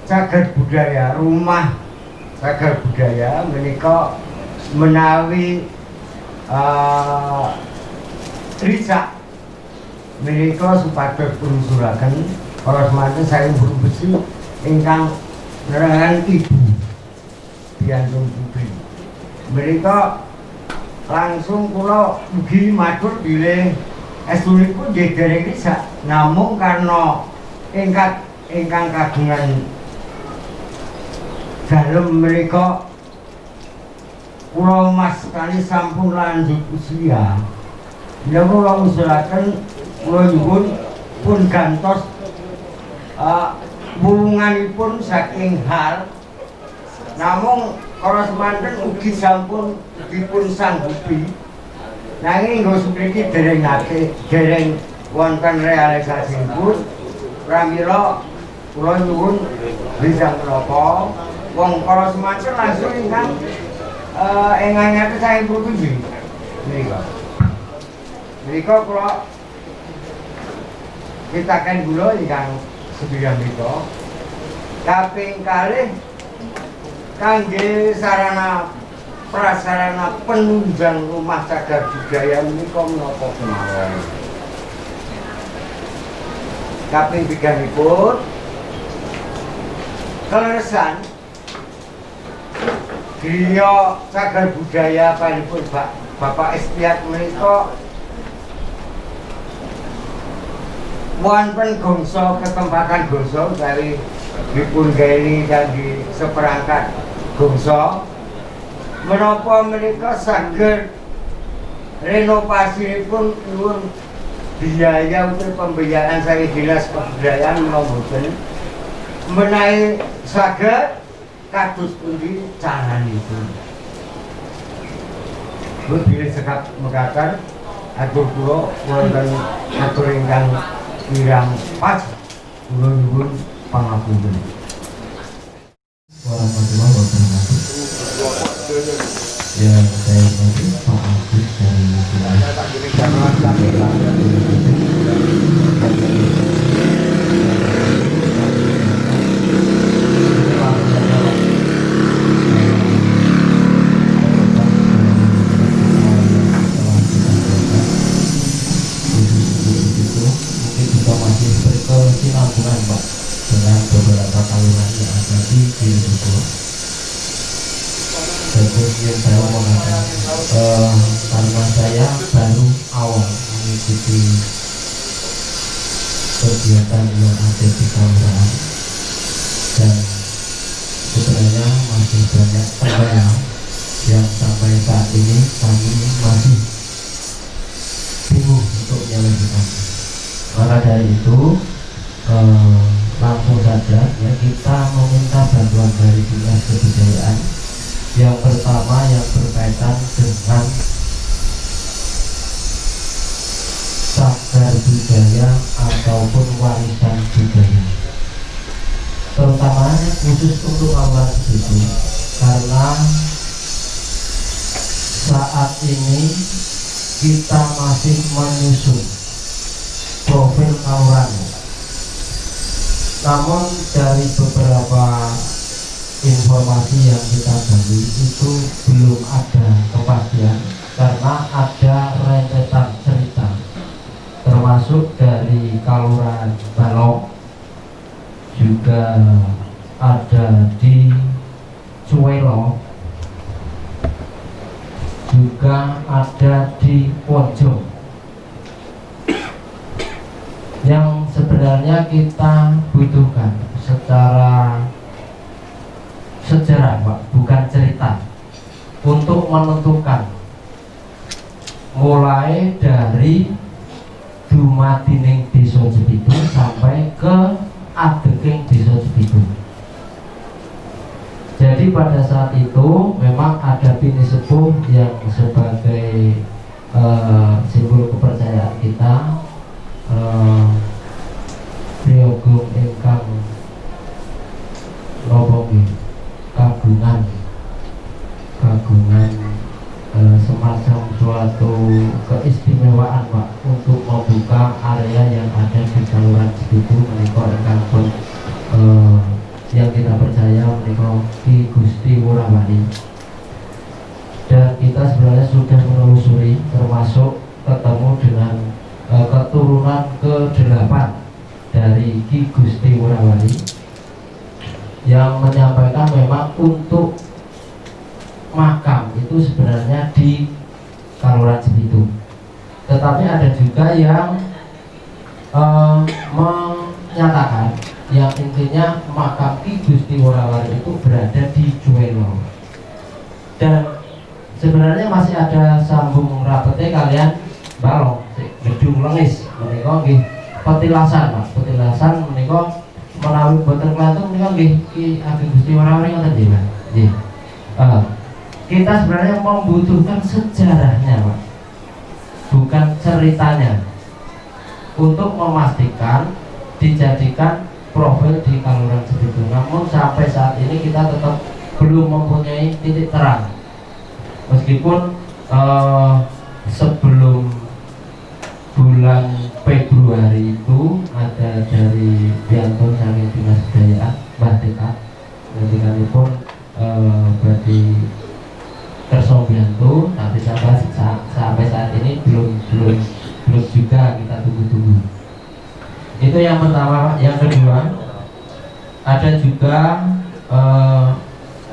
cagar budaya, rumah cagar budaya menika menawi risak menika supados pelusuraken para semanten saking burung besi ingkang nerangan ibu Biantun Putri. Menika langsung kula mugi matur bilih estunipun nggih dereng risak namung karena ingkang kagungan dalem menika kula mas kali sampun lanjut usia. Nek kula usulaken kula nyuwun pun gantos wulunganipun saking hal namung para semanten ugi sampun dipun sanggupi nanging nggo mriki dereng wonten realisasipun pramila kula nyuwun bisa menapa wong para semanten langsung ingkang engangake sae produksi menika kula pitaken kula ingkang sedaya menika kaping kalih kangge sarana prasarana penunjang rumah cagar budaya menika menapa kemawon. Kaping tiganipun keleresan griya cagar budaya panipun Bapak Estiat menika wonten gongso ketempatan gongso dari dipun gaeni kangge seperangkat gongso menapa menika saged renovasinipun nyuwun biaya untuk pembiayaan dari Dinas Kebudayaan mboten menawi saged kados pundi caranipun. Bilih sekap mekaten atur kula wonten atur ingkang kirang pas kula nyuwun pangapunten. Warahmatullahi wabarakatuh. Yang saya hormati Pak Agus dari berkesinambungan Pak dengan beberapa tahunan yang ada di Dukuh. Jadi yang saya mengatakan karena saya baru awal mengikuti kegiatan yang ada di kelurahan dan sebenarnya masih banyak kendala yang sampai saat ini kami masih bingung untuk menyelesaikan. Maka dari itu langsung saja ya kita meminta bantuan dari Dinas Kebudayaan. Yang pertama yang berkaitan dengan cagar budaya ataupun warisan budaya, terutama khusus untuk Kabupaten itu karena saat ini kita masih menyusun profil Kauran. Namun dari beberapa informasi yang kita gali itu belum ada kepastian karena ada rentetan cerita termasuk dari Kelurahan Balong, juga ada di Cuelo, juga ada di Pojok yang sebenarnya kita butuhkan secara sejarah Pak, bukan cerita, untuk menentukan mulai dari dumadining Desa Jepitu sampai ke adeking Desa Jepitu. Jadi pada saat itu memang ada bini sepuh yang sebagai simbol kepercayaan kita, Priyogung ingkang nobongi kagungan semacam suatu keistimewaan Pak untuk membuka membuka area yang ada di Kelurahan Cibitu menika ingkang pun yang kita percaya menika Ki Gusti Wurawali. Dan kita sebenarnya sudah menelusuri termasuk ketemu dengan keturunan ke-8 dari Ki Gusti Wurawali yang menyampaikan memang untuk makam itu sebenarnya di Kelurahan Cibitu, tetapi ada juga yang menyatakan yang intinya makam Ki Gusti Wurawali itu berada di Juwelo. Dan sebenarnya masih ada sambung rapete kalian balong gedung lengis menika nggih petilasan Pak, petilasan menika menawi boten kelantung menika nggih Ki Gusti Wurawali ngoten nggih Pak. Nggih. Kita sebenarnya membutuhkan sejarahnya Pak, bukan ceritanya, untuk memastikan dijadikan profil di Kelurahan Cibitu. Namun sampai saat ini kita tetap belum mempunyai titik terang, meskipun sebelum bulan Februari itu ada dari piantun saking Dinas Kebudayaan Mbah Dekat pun berarti kerso biantu, tapi sampai saat ini belum juga, kita tunggu. Itu yang pertama. Yang kedua, ada juga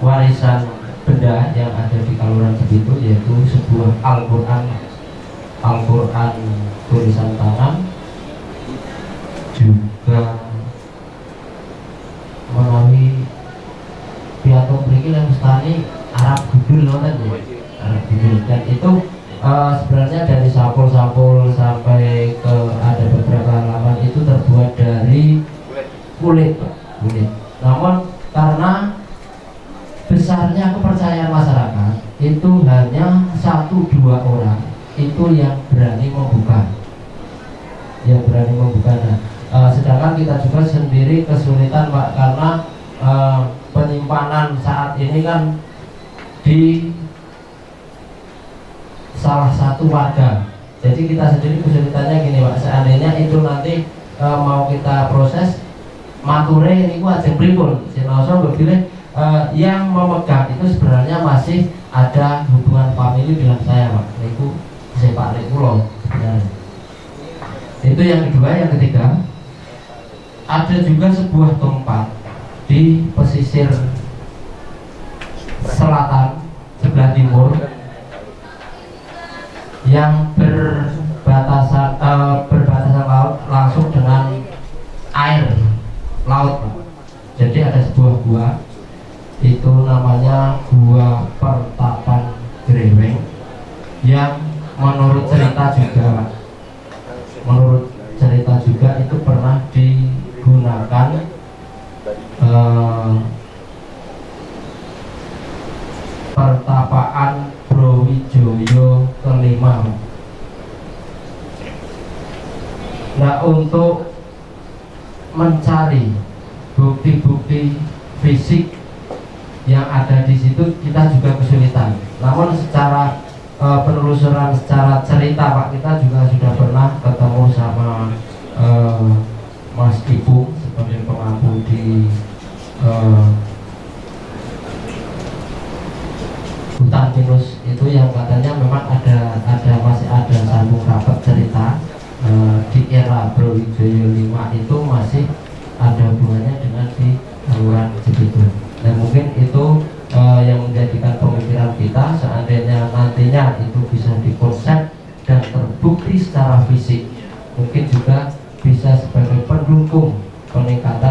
warisan benda yang ada di Kelurahan Cibitu, yaitu sebuah Al-Quran tulisan tangan, juga melalui piantun mriki lan mestani Arab Gudul nonton ya, Arab Gudul. Dan itu sebenarnya dari sampul-sampul sampai ke ada beberapa halaman itu terbuat dari kulit. Namun karena besarnya kepercayaan masyarakat, itu hanya 1-2 orang itu yang berani membuka, Nah, sedangkan kita juga sendiri kesulitan Pak, karena penyimpanan saat ini kan di salah satu warga. Jadi kita sendiri kesulitannya gini Pak, seandainya itu nanti mau kita proses mature ini ajeng pripun sinoso berpilih yang memegang itu sebenarnya masih ada hubungan famili dengan saya Pak. Niku sepak kulo sebenarnya. Itu yang kedua. Yang ketiga, ada juga sebuah tempat di pesisir selatan sebelah timur yang berbatasan laut langsung dengan air laut. Jadi ada sebuah gua, itu namanya Gua Pertapan Greweng, yang menurut cerita juga itu pernah digunakan pertapaan Browijoyo kelima. Nah, untuk mencari bukti-bukti fisik yang ada di situ kita juga kesulitan. Namun secara penelusuran secara cerita Pak, kita juga sudah pernah ketemu sama Mas Ibu sebagai pengampu di hutan pinus itu, yang katanya memang masih ada sambung rapat cerita di era Brawijaya 5 itu masih ada hubungannya dengan di Kelurahan Cibitu. Dan mungkin itu yang menjadikan pemikiran kita, seandainya nantinya itu bisa dikonsep dan terbukti secara fisik, mungkin juga bisa sebagai pendukung peningkatan